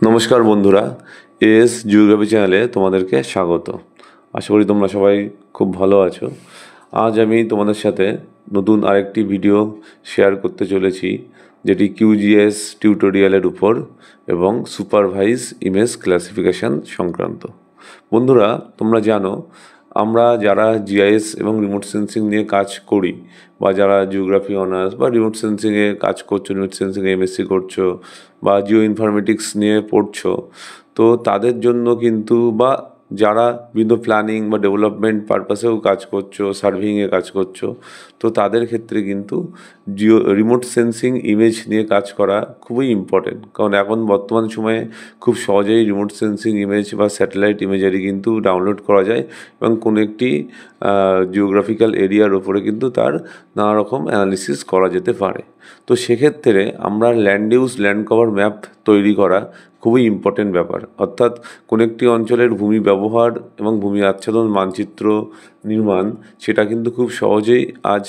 নমস্কার বন্ধুরা, S geography চ্যানেলে তোমাদেরকে স্বাগত। আশা করি তোমরা সবাই খুব ভালো আছো। আজ আমি তোমাদের সাথে নতুন আরেকটি ভিডিও শেয়ার করতে চলেছি, যেটি কিউজিএস টিউটোরিয়ালের উপর এবং সুপারভাইজ ইমেজ ক্লাসিফিকেশন সংক্রান্ত। বন্ধুরা, তোমরা জানো আমরা যারা জিআইএস এবং রিমোট সেন্সিং নিয়ে কাজ করি, বা যারা জিওগ্রাফি অনার্স বা রিমোট সেন্সিংয়ে কাজ করছো, রিমোট সেন্সিংয়ে এমএসসি করছো বা জিও ইনফরমেটিক্স নিয়ে পড়ছো, তো তাদের জন্য কিন্তু, বা যারা বিভিন্ন প্ল্যানিং বা ডেভেলপমেন্ট পারপাসেও কাজ করছো, সার্ভেইংয়ে কাজ করছো, তো তাদের ক্ষেত্রে কিন্তু রিমোট সেন্সিং ইমেজ নিয়ে কাজ করা খুবই ইম্পর্টেন্ট। কারণ এখন বর্তমান সময়ে খুব সহজেই রিমোট সেন্সিং ইমেজ বা স্যাটেলাইট ইমেজারি কিন্তু ডাউনলোড করা যায় এবং কোনো একটি জিওগ্রাফিক্যাল এরিয়ার ওপরে কিন্তু তার নানা রকম অ্যানালিসিস করা যেতে পারে। তো সেক্ষেত্রে আমরা land use land cover map তৈরি করা খুবই ইম্পর্টেন্ট ব্যাপার। অর্থাৎ কোনো একটি অঞ্চলের ভূমি ব্যবহার এবং ভূমি আচ্ছাদন মানচিত্র নির্মাণ, সেটা কিন্তু খুব সহজেই আজ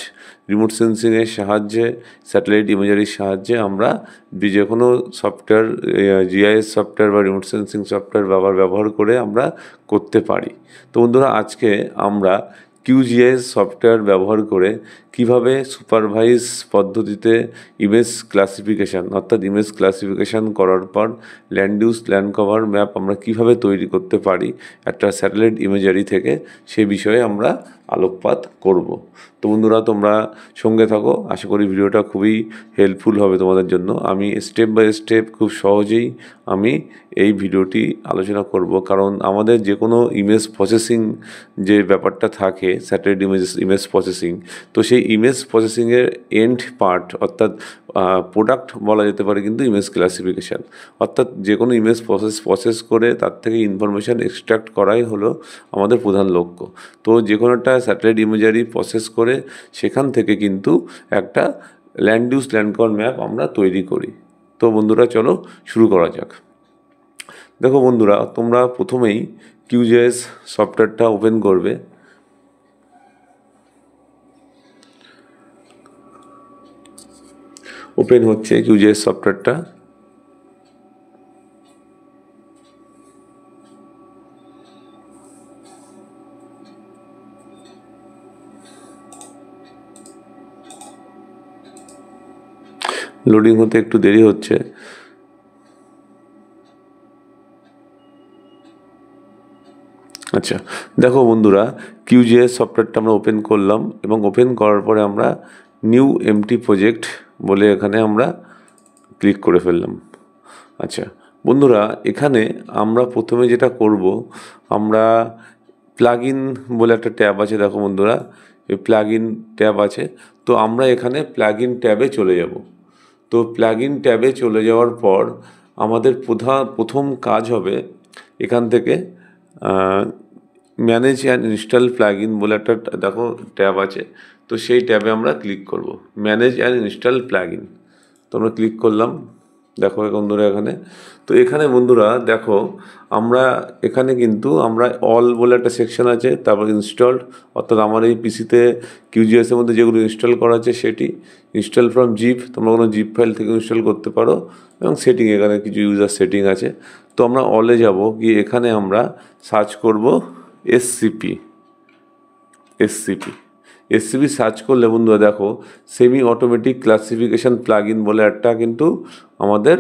রিমোট সেন্সিংয়ের সাহায্যে, স্যাটেলাইট ইমেজারির সাহায্যে আমরা যে কোনো সফটওয়্যার, জিআইএস সফটওয়্যার বা রিমোট সেন্সিং সফটওয়্যার ব্যবহার করে আমরা করতে পারি। তো বন্ধুরা, আজকে আমরা কিউজিআইএস সফটওয়্যার ব্যবহার করে কিভাবে সুপারভাইজ পদ্ধতিতে ইমেজ ক্লাসিফিকেশান, অর্থাৎ ইমেজ ক্লাসিফিকেশান করার পর land use land cover map আমরা কিভাবে তৈরি করতে পারি একটা স্যাটেলাইট ইমেজারি থেকে, সে বিষয়ে আমরা আলোকপাত করব। তো বন্ধুরা, তোমরা সঙ্গে থাকো। আশা করি ভিডিওটা খুবই হেল্পফুল হবে তোমাদের জন্য। আমি স্টেপ বাই স্টেপ খুব সহজেই আমি এই ভিডিওটি আলোচনা করব, কারণ আমাদের যে কোনো ইমেজ প্রসেসিং যে ব্যাপারটা থাকে, স্যাটেলাইট ইমেজ প্রসেসিং, তো সেই ইমেজ প্রসেসিংয়ের এন্ড পার্ট, অর্থাৎ প্রোডাক্ট বলা যেতে পারে কিন্তু ইমেজ ক্লাসিফিকেশান। অর্থাৎ যে কোনো ইমেজ প্রসেস করে তার থেকে ইনফরমেশান এক্সট্রাক্ট করাই হলো আমাদের প্রধান লক্ষ্য। তো যে কোনো একটা স্যাটেলাইট ইমেজারি প্রসেস করে সেখান থেকে কিন্তু একটা land use land cover map আমরা তৈরি করি। তো বন্ধুরা, চলো শুরু করা যাক। দেখো বন্ধুরা, তোমরা প্রথমেই কিউজিআইএস সফটওয়্যারটা ওপেন করবে। ওপেন হচ্ছে কিউজিআইএস সফটওয়্যারটা। লোডিং হতে একটু দেরি হচ্ছে। আচ্ছা, দেখো বন্ধুরা, কিউজিআইএস সফটওয়্যারটা আমরা ওপেন করলাম এবং ওপেন করার পরে আমরা নিউ এমটি প্রজেক্ট বলে এখানে আমরা ক্লিক করে ফেললাম। আচ্ছা বন্ধুরা, এখানে আমরা প্রথমে যেটা করব, আমরা প্লাগ ইন বলে একটা ট্যাব আছে। দেখো বন্ধুরা, এই প্লাগ ইন ট্যাব আছে। তো আমরা এখানে প্লাগ ইন ট্যাবে চলে যাব। তো প্লাগ ইন ট্যাবে চলে যাওয়ার পর আমাদের প্রথম কাজ হবে এখান থেকে manage and install plug in বলে একটা দেখো ট্যাব আছে। তো সেই ট্যাবে আমরা ক্লিক করব, manage and install plug in. তো আমরা ক্লিক করলাম। দেখো বন্ধুরা এখানে, তো এখানে বন্ধুরা দেখো, আমরা এখানে কিন্তু আমরা অল বলে একটা সেকশন আছে, তারপর ইনস্টলড, অর্থাৎ আমার এই পিসিতে কিউজিএসের মধ্যে যেগুলো ইনস্টল করা আছে সেটি। ইনস্টল ফ্রম জিপ, তোমরা কোনো জিপ ফাইল থেকে ইনস্টল করতে পারো। এবং সেটিং, এখানে কিছু ইউজার সেটিং আছে। তো আমরা অলে যাব, গিয়ে এখানে আমরা সার্চ করব এসসিপি। এসসিপি সার্চ করলে বন্ধুরা দেখো, semi automatic classification plug in বলে একটা কিন্তু আমাদের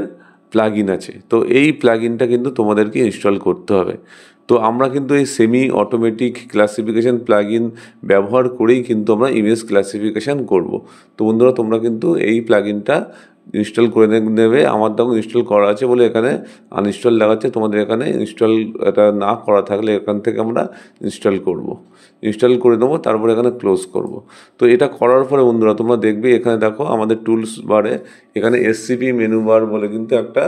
প্লাগ ইন আছে। তো এই প্লাগ ইনটা কিন্তু তোমাদেরকে ইনস্টল করতে হবে। তো আমরা কিন্তু এই semi automatic classification plug in ব্যবহার করেই কিন্তু আমরা ইমেজ ক্লাসিফিকেশান করব। তো বন্ধুরা, তোমরা কিন্তু এই প্লাগ ইনটা ইনস্টল করে নেবে। আমার তখন ইনস্টল করা আছে বলে এখানে আনইনস্টল দেখাচ্ছে। তোমাদের এখানে ইনস্টল এটা না করা থাকলে এখান থেকে আমরা ইনস্টল করব, ইনস্টল করে দেবো, তারপরে এখানে ক্লোজ করব। তো এটা করার পরে বন্ধুরা তোমরা দেখবে এখানে দেখো আমাদের টুলস বারে এখানে এসসিপি মেনু বার বলে কিন্তু একটা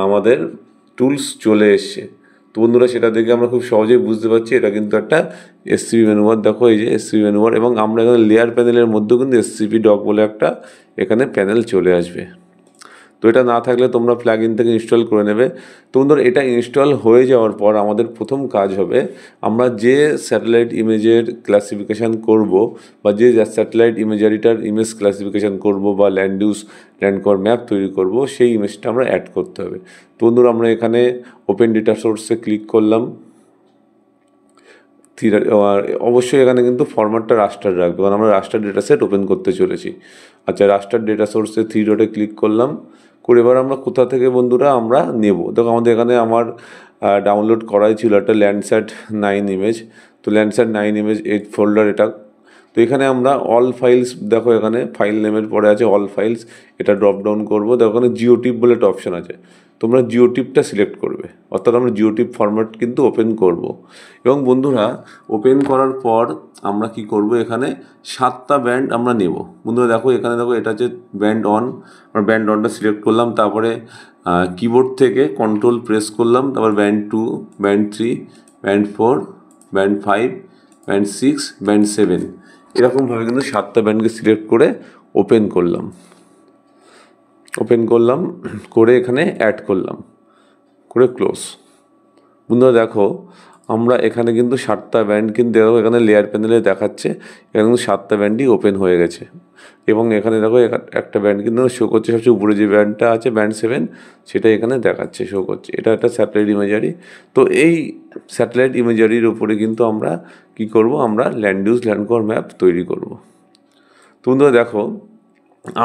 আমাদের টুলস চলে এসছে। তো বন্ধুরা, সেটা দেখে আমরা খুব সহজেই বুঝতে পারছি এটা কিন্তু একটা এসসিপি মেনু বার। দেখো এই যে এসসিপি মেনু বার, এবং আমরা এখানে লেয়ার প্যানেলের মধ্যেও কিন্তু এসসিপি ডক বলে একটা এখানে প্যানেল চলে আসবে। তো এটা না থাকলে তোমরা প্লাগইন থেকে ইনস্টল করে নেবে। তো বন্ধুরা এটা ইনস্টল হয়ে যাওয়ার পর আমাদের প্রথম কাজ হবে, আমরা যে স্যাটেলাইট ইমেজের ক্লাসিফিকেশান করব বা যে স্যাটেলাইট ইমেজারিটার ইমেজ ক্লাসিফিকেশান করব বা land use land cover map তৈরি করব, সেই ইমেজটা আমরা অ্যাড করতে হবে। তো বন্ধুরা আমরা এখানে ওপেন ডেটা সোর্সে ক্লিক করলাম। অবশ্যই এখানে কিন্তু ফরম্যাটটা রাস্টার রাখবে, কারণ আমরা রাস্টার ডেটা সেট ওপেন করতে চলেছি। আচ্ছা, রাস্টার ডেটা সোর্সে 3 ডটে ক্লিক করলাম। করে এবার আমরা কোথা থেকে বন্ধুরা আমরা নেব, দেখো আমাদের এখানে আমার ডাউনলোড করাই ছিল একটা ল্যান্ডস্যাট 9 ইমেজ। তো ল্যান্ডস্যাট 9 ইমেজ 8 ফোল্ডার এটা। তো এখানে আমরা অল ফাইলস, দেখো এখানে ফাইল নেমের পরে আছে অল ফাইলস, এটা ড্রপ ডাউন করবো। দেখো এখানে জিওটিপ বলে একটা অপশন আছে, তোমরা জিওটিপটা সিলেক্ট করবে, অর্থাৎ আমরা জিওটিপ ফরম্যাট কিন্তু ওপেন করব। এবং বন্ধুরা ওপেন করার পর আমরা কি করব, এখানে 7টা ব্যান্ড আমরা নেব। বন্ধুরা দেখো এখানে দেখো এটা হচ্ছে ব্যান্ড অন, আমরা ব্যান্ড অনটা সিলেক্ট করলাম, তারপরে কিবোর্ড থেকে কন্ট্রোল প্রেস করলাম, তারপর band 2, band 3, band 4, band 5, band 6, band 7, এরকমভাবে কিন্তু 7টা ব্যান্ডকে সিলেক্ট করে ওপেন করলাম। করে এখানে অ্যাড করলাম, করে ক্লোজ। বন্ধুরা দেখো আমরা এখানে কিন্তু 7টা ব্যান্ড কিন্তু দেখো এখানে লেয়ার প্যানেলে দেখাচ্ছে, এখানে কিন্তু 7টা ব্যান্ডই ওপেন হয়ে গেছে। এবং এখানে দেখো একটা ব্যান্ড কিন্তু শো করছে, সবচেয়ে উপরে যে ব্যান্ডটা আছে ব্যান্ড 7, সেটা এখানে দেখাচ্ছে, শো করছে। এটা একটা স্যাটেলাইট ইমেজারি। তো এই স্যাটেলাইট ইমেজারির উপরে কিন্তু আমরা কি করব, আমরা land use land cover map তৈরি করব। তো বন্ধুরা দেখো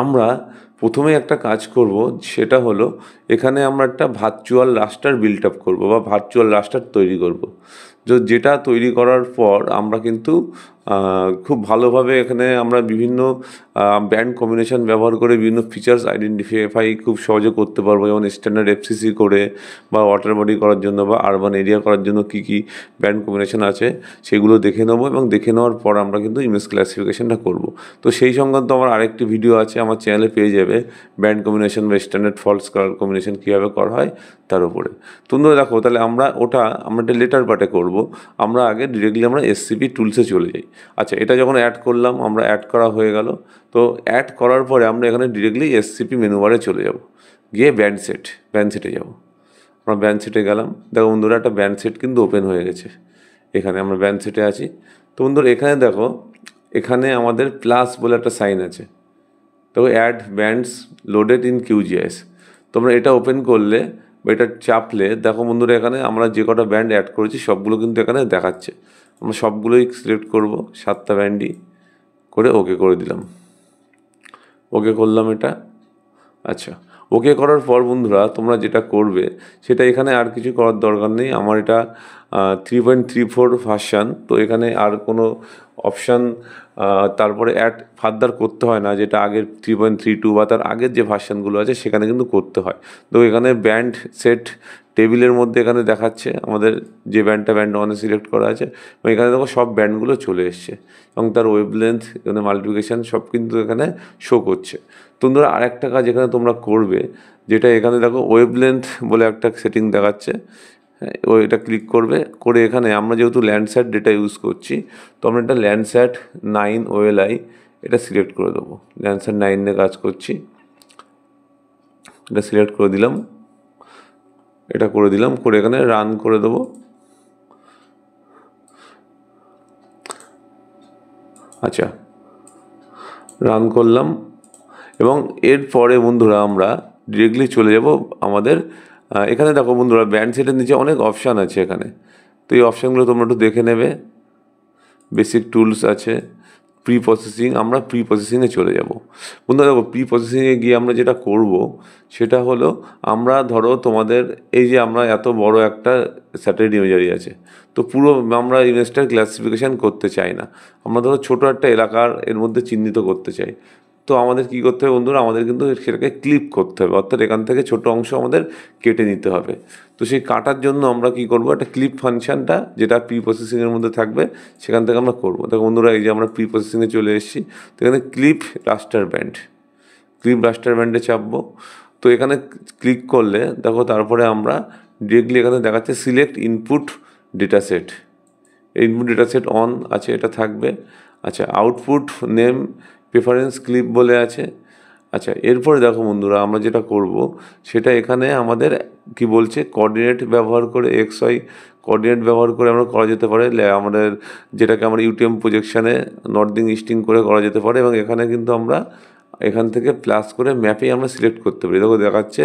আমরা প্রথমে একটা কাজ করব, সেটা হলো এখানে আমরা একটা ভার্চুয়াল রাস্টার বিল্ড আপ করবো বা ভার্চুয়াল রাস্টার তৈরি করব। যেটা তৈরি করার পর আমরা কিন্তু খুব ভালোভাবে এখানে আমরা বিভিন্ন ব্যান্ড কম্বিনেশন ব্যবহার করে বিভিন্ন ফিচার্স আইডেন্টিফাই খুব সহজে করতে পারবো, যেমন স্ট্যান্ডার্ড এফসিসি করে বা ওয়াটার বডি করার জন্য বা আরবান এরিয়া করার জন্য কী কী ব্যান্ড কম্বিনেশন আছে সেগুলো দেখে নেবো। এবং দেখে নেওয়ার পর আমরা কিন্তু ইমেজ ক্লাসিফিকেশনটা করব। তো সেই সংক্রান্ত আমার আরেকটি ভিডিও আছে আমার চ্যানেলে পেয়ে যাবে, ব্যান্ড কম্বিনেশন বা স্ট্যান্ডার্ড ফলস কালার কম্বিনেশন কীভাবে করা হয় তার উপরে। তোমরা দেখো তাহলে আমরা একটা লেটার পার্টে করব। আমরা আগে ডিরেক্টলি আমরা এসসিপি টুলসে চলে যাই। আচ্ছা, এটা যখন অ্যাড করলাম, আমরা অ্যাড করা হয়ে গেল। তো অ্যাড করার পরে আমরা এখানে ডিরেক্টলি এসসিপি মেনু বারে চলে যাব, গিয়ে ব্যান্ড সেটে যাব। আমরা ব্যান্ড সেটে গেলাম। দেখো বন্ধুরা একটা ব্যান্ড সেট কিন্তু ওপেন হয়ে গেছে, এখানে আমরা ব্যান্ড সেটে আছি। তো বন্ধুরা এখানে দেখো এখানে আমাদের প্লাস বলে একটা সাইন আছে, দেখো add bands loaded in QGS. তোমরা এটা ওপেন করলে বা এটা চাপলে দেখো বন্ধুরা এখানে আমরা যে কটা ব্যান্ড অ্যাড করেছি সবগুলো কিন্তু এখানে দেখাচ্ছে। আমরা সবগুলোই সিলেক্ট করব, 7টা ব্যান্ডই করে ওকে করে দিলাম, ওকে করলাম এটা। আচ্ছা, ওকে করার পর বন্ধুরা তোমরা যেটা করবে সেটা এখানে আর কিছু করার দরকার নেই। আমার এটা 3.34 ভার্সান, তো এখানে আর কোনো অপশান তারপরে অ্যাড ফার্দার করতে হয় না, যেটা আগের 3.32 বা তার আগের যে ভার্সানগুলো আছে সেখানে কিন্তু করতে হয়। তো এখানে ব্যান্ড সেট টেবিলের মধ্যে এখানে দেখাচ্ছে আমাদের যে ব্যান্ড অনে সিলেক্ট করা আছে, এবং এখানে দেখো সব ব্যান্ডগুলো চলে এসছে এবং তার ওয়েভলেন্থ এখানে মাল্টিপ্লিকেশান সব কিন্তু এখানে শো করছে। তোমরা আরেকটা কাজ এখানে তোমরা করবে, যেটা এখানে দেখো ওয়েভলেন্থ বলে একটা সেটিং দেখাচ্ছে, এটা ক্লিক করবে। করে এখানে আমরা যেহেতু ল্যান্ডস্যাট ডেটা ইউজ করছি, তো আমরা একটা ল্যান্ডস্যাট 9 OLI এটা সিলেক্ট করে দেবো। ল্যান্ডস্যাট 9 নিয়ে কাজ করছি, এটা সিলেক্ট করে দিলাম, করে এখানে রান করে দেবো। আচ্ছা, রান করলাম এবং এরপরে বন্ধুরা আমরা ডিরেক্টলি চলে যাব আমাদের এখানে দেখো বন্ধুরা ব্যান্ড সেটের নিচে অনেক অপশান আছে এখানে। তো এই অপশানগুলো তোমরা একটু দেখে নেবে। বেসিক টুলস আছে, প্রি প্রসেসিং, আমরা প্রি প্রসেসিংয়ে চলে যাব। বন্ধুরা দেখো প্রি প্রসেসিংয়ে গিয়ে আমরা যেটা করব সেটা হলো, আমরা ধরো তোমাদের এই যে আমরা এত বড় একটা স্যাটেলাইট ইমেজারি আছে, তো পুরো আমরা ইমেজটার ক্লাসিফিকেশান করতে চাই না, আমরা ধরো ছোটো একটা এলাকার এর মধ্যে চিহ্নিত করতে চাই। তো আমাদের কী করতে হবে বন্ধুরা, আমাদের কিন্তু সেটাকে ক্লিপ করতে হবে, অর্থাৎ এখান থেকে ছোটো অংশ আমাদের কেটে নিতে হবে। তো সেই কাটার জন্য আমরা কি করব, একটা ক্লিপ ফাংশানটা যেটা প্রি প্রসেসিংয়ের মধ্যে থাকবে সেখান থেকে আমরা করব। দেখো বন্ধুরা এই যে আমরা প্রি প্রসেসিংয়ে চলে এসেছি, তো এখানে ক্লিপ রাস্টার ব্যান্ডে চাপবো। তো এখানে ক্লিক করলে দেখো তারপরে আমরা ডিরেক্টলি এখানে দেখাচ্ছে select input data set, input data set on আছে, এটা থাকবে। আচ্ছা, আউটপুট নেম প্রেফারেন্স ক্লিপ বলে আছে, আচ্ছা, এরপরে দেখো বন্ধুরা, আমরা যেটা করব সেটা এখানে আমাদের কি বলছে, কোঅর্ডিনেট ব্যবহার করে এক্স ওয়াই কোঅর্ডিনেট ব্যবহার করে আমরা করা যেতে পারে আমাদের যেটাকে আমরা ইউটিএম প্রজেকশানে নর্দিং ইস্টিং করে করা যেতে পারে। এবং এখানে কিন্তু আমরা এখান থেকে প্লাস করে ম্যাপেই আমরা সিলেক্ট করতে পারি। দেখো দেখাচ্ছে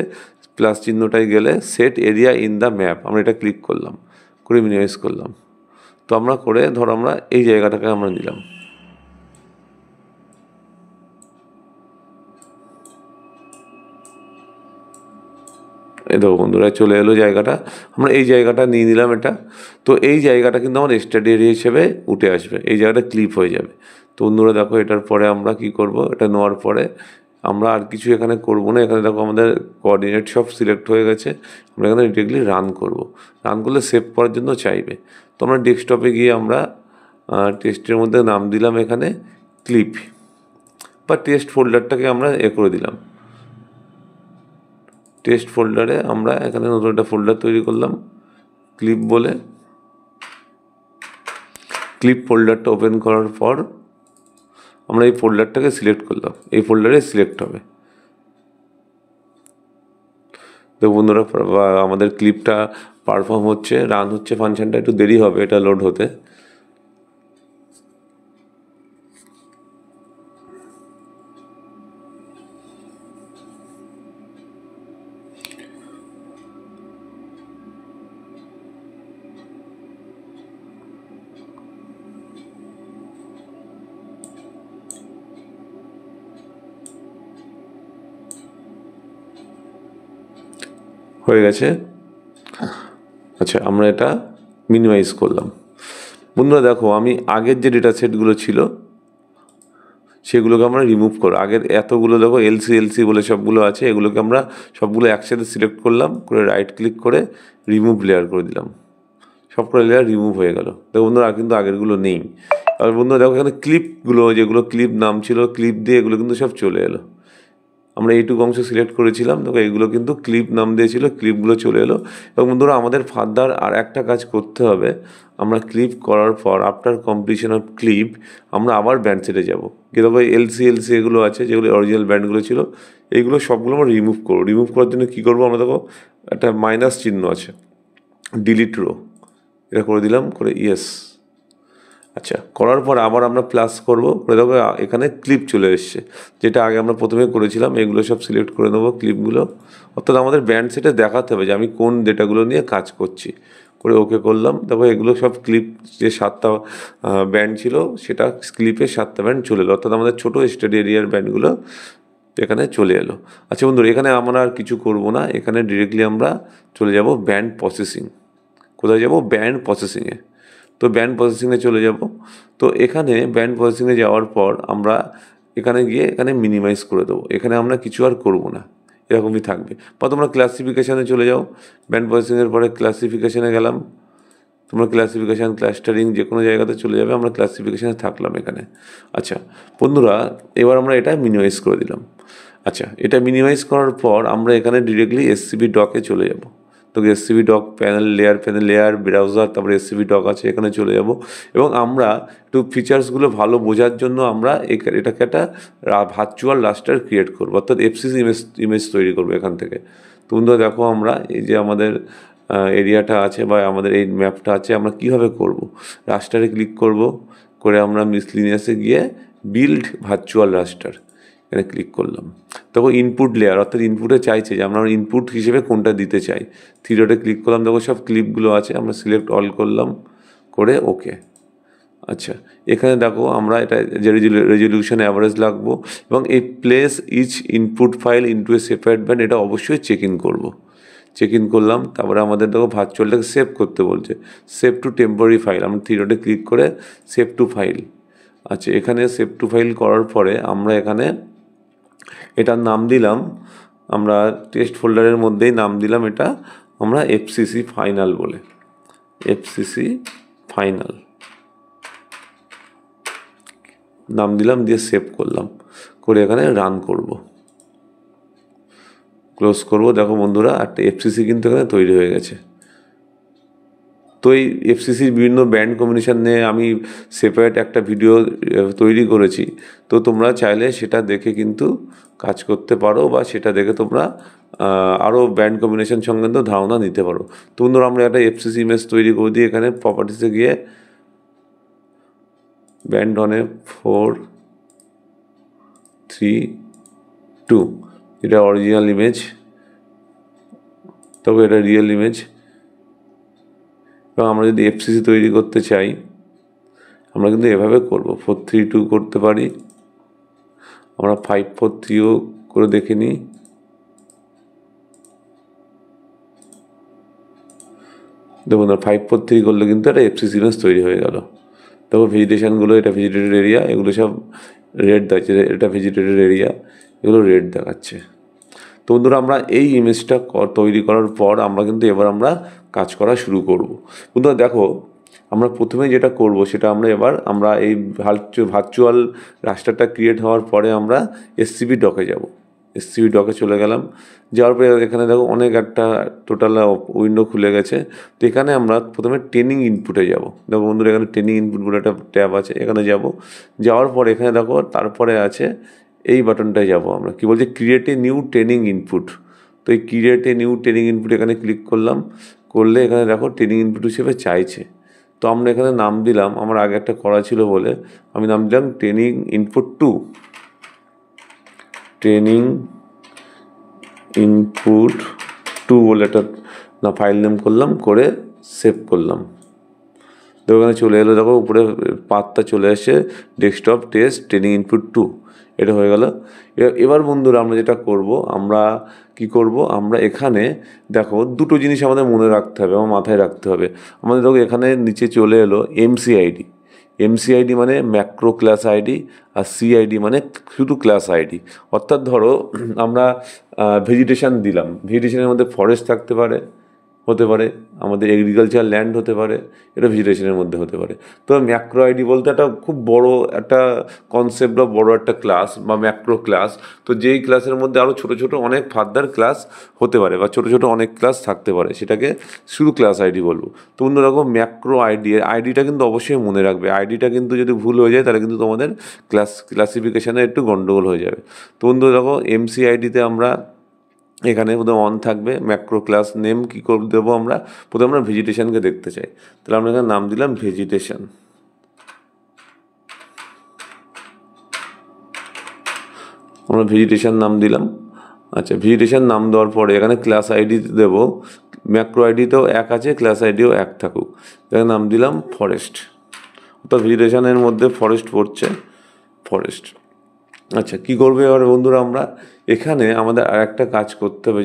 প্লাস চিহ্নটাই গেলে set area in the map, আমরা এটা ক্লিক করলাম, করে মিনিমাইজ করলাম। তো আমরা করে ধরো আমরা এই জায়গাটাকে আমরা নিলাম। এই দেখো বন্ধুরা চলে এলো জায়গাটা, আমরা এই জায়গাটা নিয়ে নিলাম এটা। তো এই জায়গাটা কিন্তু আমার স্টাডি এরিয়া হিসেবে উঠে আসবে, এই জায়গাটা ক্লিপ হয়ে যাবে। তো বন্ধুরা দেখো এটার পরে আমরা কি করব, এটা নেওয়ার পরে আমরা আর কিছু এখানে করব না। এখানে দেখো আমাদের কোঅর্ডিনেট সব সিলেক্ট হয়ে গেছে। আমরা এখানে ডিরেক্টলি রান করব। রান করলে সেভ করার জন্য চাইবে। তো আমরা ডেস্কটপে গিয়ে আমরা টেস্টের মধ্যে নাম দিলাম এখানে ক্লিপ, বা টেস্ট ফোল্ডারটাকে আমরা করে দিলাম। টেস্ট ফোল্ডারে আমরা এখানে নতুন একটা ফোল্ডার তৈরি করলাম ক্লিপ বলে। ক্লিপ ফোল্ডারটা ওপেন করার পর আমরা এই ফোল্ডারটাকে সিলেক্ট করলাম, এই ফোল্ডারে সিলেক্ট হবে। তো বন্ধুরা আমাদের ক্লিপটা পারফর্ম হচ্ছে, রান হচ্ছে, ফাংশনটা একটু দেরি হবে এটা লোড হতে। হয়ে গেছে। আচ্ছা, আমরা এটা মিনিমাইজ করলাম। বন্ধুরা দেখো আমি আগের যে ডেটা সেটগুলো ছিল সেগুলোকে আমরা রিমুভ করো। আগের এতগুলো দেখো এলসি বলে সবগুলো আছে, এগুলোকে আমরা সবগুলো একসাথে সিলেক্ট করলাম, করে রাইট ক্লিক করে রিমুভ লেয়ার করে দিলাম। সবকটা লেয়ার রিমুভ হয়ে গেল। দেখো বন্ধুরা কিন্তু আগেরগুলো নেই। আর বন্ধুরা দেখো এখানে ক্লিপগুলো, যেগুলো ক্লিপ নাম ছিল, ক্লিপ দিয়ে এগুলো কিন্তু সব চলে এলো। আমরা এইটুকু অংশ সিলেক্ট করেছিলাম, দেখো এইগুলো কিন্তু ক্লিপ নাম দিয়েছিল, ক্লিপগুলো চলে এলো। এবং বন্ধুরা আমাদের ফার্দার আর একটা কাজ করতে হবে। আমরা ক্লিপ করার পর আফটার কমপ্লিশন অফ ক্লিপ আমরা আবার ব্যান্ড সেটে যাবো। কি দেখো এলসি এগুলো আছে, যেগুলো অরিজিনাল ব্যান্ডগুলো ছিল, এইগুলো সবগুলো আমরা রিমুভ করবো। রিমুভ করার জন্য কী করবো, আমরা দেখো একটা মাইনাস চিহ্ন আছে, ডিলিট রো, এটা করে দিলাম, করে ইয়েস। আচ্ছা, করার পর আবার আমরা প্লাস করব, করে দেবো এখানে ক্লিপ চলে এসছে, যেটা আগে আমরা প্রথমে করেছিলাম। এগুলো সব সিলেক্ট করে নেবো ক্লিপগুলো। অর্থাৎ আমাদের ব্যান্ড সেটে দেখাতে হবে যে আমি কোন ডেটাগুলো নিয়ে কাজ করছি। করে ওকে করলাম। তারপর এগুলো সব ক্লিপ, যে 7টা ব্যান্ড ছিল সেটা ক্লিপে 7টা ব্যান্ড চলে এলো। অর্থাৎ আমাদের ছোটো স্টাডি এরিয়ার ব্যান্ডগুলো এখানে চলে এলো। আচ্ছা বন্ধুরা, এখানে আমরা আর কিছু করব না, এখানে ডিরেক্টলি আমরা চলে যাব ব্যান্ড প্রসেসিং। কোথায় যাব? ব্যান্ড প্রসেসিংয়ে। তো ব্যান্ড প্রসেসিংয়ে চলে যাব। তো এখানে ব্যান্ড প্রসেসিংয়ে যাওয়ার পর আমরা এখানে গিয়ে এখানে মিনিমাইজ করে দেবো। এখানে আমরা কিছু আর করব না, এরকমই থাকবে। বা তোমরা ক্লাসিফিকেশানে চলে যাও। ব্যান্ড প্রসেসিংয়ের পরে ক্লাসিফিকেশানে গেলাম, তোমরা ক্লাসিফিকেশান, ক্লাস্টারিং যে কোনো জায়গাতে চলে যাবে। আমরা ক্লাসিফিকেশানে থাকলাম এখানে। আচ্ছা বন্ধুরা, এবার আমরা এটা মিনিমাইজ করে দিলাম। আচ্ছা, এটা মিনিমাইজ করার পর আমরা এখানে ডিরেক্টলি এসসিবি ডকে চলে যাব। তো SCB dock panel, layer browser, তারপরে এসসিবি ডক আছে, এখানে চলে যাব। এবং আমরা একটু ফিচার্সগুলো ভালো বোঝার জন্য আমরা এটাকে একটা ভার্চুয়াল রাস্টার ক্রিয়েট করবো, অর্থাৎ এফসিসি ইমেজ তৈরি করবো এখান থেকে। তো বন্ধুরা দেখো আমরা এই যে আমাদের এরিয়াটা আছে বা আমাদের এই ম্যাপটা আছে, আমরা কীভাবে করব। রাস্টারে ক্লিক করব, করে আমরা মিসলিনিয়াসে গিয়ে বিল্ড ভার্চুয়াল রাস্টার, এখানে ক্লিক করলাম। তখন ইনপুট লেয়ার, অর্থাৎ ইনপুটে চাইছে যে আমরা ইনপুট হিসেবে কোনটা দিতে চাই। থ্রি ডটে ক্লিক করলাম, দেখো সব ক্লিপগুলো আছে, আমরা সিলেক্ট অল করলাম, করে ওকে। আচ্ছা, এখানে দেখো আমরা এটা যে রেজলিউশন অ্যাভারেজ লাগবো, এবং এই place each input file into a separate band, এটা অবশ্যই চেক ইন করবো। চেক ইন করলাম। তারপরে আমাদের দেখো ভার্চুয়ালটাকে সেভ করতে বলছে, সেভ টু টেম্পোরারি ফাইল। আমরা থ্রি ডটে ক্লিক করে সেভ টু ফাইল। আচ্ছা, এখানে সেভ টু ফাইল করার পরে আমরা এখানে এটার নাম দিলাম, আমরা টেস্ট ফোল্ডারের মধ্যেই নাম দিলাম এটা আমরা এফসিসি ফাইনাল বলে, এফসিসি ফাইনাল নাম দিলাম, দিয়ে সেভ করলাম, করে এখানে রান করব, ক্লোজ করব। দেখো বন্ধুরা একটা এফসিসি কিন্তু এখানে তৈরি হয়ে গেছে। তো এই এফসিসির বিভিন্ন ব্যান্ড কম্বিনেশন নিয়ে আমি সেপারেট একটা ভিডিও তৈরি করেছি। তো তোমরা চাইলে সেটা দেখে কিন্তু কাজ করতে পারো, বা সেটা দেখে তোমরা আরও ব্যান্ড কম্বিনেশন সংক্রান্ত ধারণা নিতে পারো। তো বন্ধুরা, আমরা একটা এফসিসি ইমেজ তৈরি করে দিয়ে এখানে প্রপার্টিসে গিয়ে ব্যান্ড অনে 4, 3, 2, এটা অরিজিনাল ইমেজ, তবে এটা রিয়েল ইমেজ। এবং আমরা যদি এফসিসি তৈরি করতে চাই আমরা কিন্তু এভাবে করব, 4, 3, 2 করতে পারি। আমরা 5, 4, 3ও করে দেখে নিই। দেখুন, 5, 4, 3 করলে কিন্তু একটা এফসিসি ইমেজ তৈরি হয়ে গেল। দেখো ভেজিটেশনগুলো, এটা ভেজিটেটেড এরিয়া, এগুলো সব রেড দেখাচ্ছে, এটা ভেজিটেটেড এরিয়া, এগুলো রেড দেখাচ্ছে। তো বন্ধুরা, আমরা এই ইমেজটা তৈরি করার পর আমরা কিন্তু এবার আমরা কাজ করা শুরু করব। বন্ধুরা দেখো, আমরা প্রথমে যেটা করব সেটা আমরা এই ভার্চুয়াল রাস্টারটা ক্রিয়েট হওয়ার পরে আমরা এসসিবি ডকে যাব। এসসিবি ডকে চলে গেলাম, যাওয়ার পরে এখানে দেখো অনেক একটা টোটাল উইন্ডো খুলে গেছে। তো এখানে আমরা প্রথমে ট্রেনিং ইনপুটে যাব। দেখো বন্ধুরা, এখানে ট্রেনিং ইনপুট বলে একটা ট্যাব আছে, এখানে যাব। যাওয়ার পর এখানে দেখো তারপরে আছে এই বাটনটায় যাব আমরা, কি বলছে, create a new training input. তো এই create a new training input এখানে ক্লিক করলাম, করলে এখানে দেখো ট্রেনিং ইনপুট হিসেবে চাইছে। তো আমরা এখানে নাম দিলাম, আমার আগে একটা করা ছিল বলে আমি নাম দিলাম ট্রেনিং ইনপুট 2, ট্রেনিং ইনপুট 2 বলে একটা ফাইল নেম করলাম, করে সেভ করলাম। তো ওখানে চলে এলো, দেখো উপরে পাথটা চলে আসে, ডেস্কটপ টেস্ট ট্রেনিং ইনপুট 2, এটা হয়ে গেল। এবার বন্ধুরা আমরা যেটা করব, আমরা কি করব, আমরা এখানে দেখো দুটো জিনিস আমাদের মনে রাখতে হবে, আমার মাথায় রাখতে হবে। আমাদের দেখো এখানে নিচে চলে এলো এমসিআইডি। এমসিআইডি মানে ম্যাক্রো ক্লাস আইডি, আর সিআইডি মানে শুধু ক্লাস আইডি। অর্থাৎ ধরো আমরা ভেজিটেশন দিলাম, ভেজিটেশনের মধ্যে ফরেস্ট থাকতে পারে, হতে পারে আমাদের এগ্রিকালচার ল্যান্ড হতে পারে, এটা ভেজিটেশনের মধ্যে হতে পারে। তো ম্যাক্রো আইডি বলতে একটা খুব বড় একটা কনসেপ্ট বা বড় একটা ক্লাস বা ম্যাক্রো ক্লাস। তো যেই ক্লাসের মধ্যে আরও ছোটো ছোটো অনেক ফার্দার ক্লাস হতে পারে বা ছোটো ছোটো অনেক ক্লাস থাকতে পারে, সেটাকে শুধু ক্লাস আইডি বলবো। তো অন্যরকম ম্যাক্রো আইডি, আইডিটা কিন্তু অবশ্যই মনে রাখবে। আইডিটা কিন্তু যদি ভুল হয়ে যায় তাহলে কিন্তু তোমাদের ক্লাসিফিকেশানে একটু গন্ডগোল হয়ে যাবে। তো বন্ধুরা দেখো, এমসিআইডিতে আমরা এখানে প্রথমে অন থাকবে, ম্যাক্রো ক্লাস নেম কী করে দেবো, আমরা প্রথমে আমরা ভেজিটেশনকে দেখতে চাই, তাহলে আমরা এখানে নাম দিলাম ভেজিটেশন। আমরা ভেজিটেশন নাম দিলাম। আচ্ছা, ভেজিটেশন নাম দেওয়ার পরে এখানে ক্লাস আইডি দেবো, ম্যাক্রো আইডিতেও 1 আছে, ক্লাস আইডিও 1 থাকুক। এখানে নাম দিলাম ফরেস্ট, অর্থাৎ ভেজিটেশনের মধ্যে ফরেস্ট পড়ছে, ফরেস্ট। আচ্ছা, কী করবে এবার বন্ধুরা, আমরা এখানে আমাদের আর একটা কাজ করতে হবে,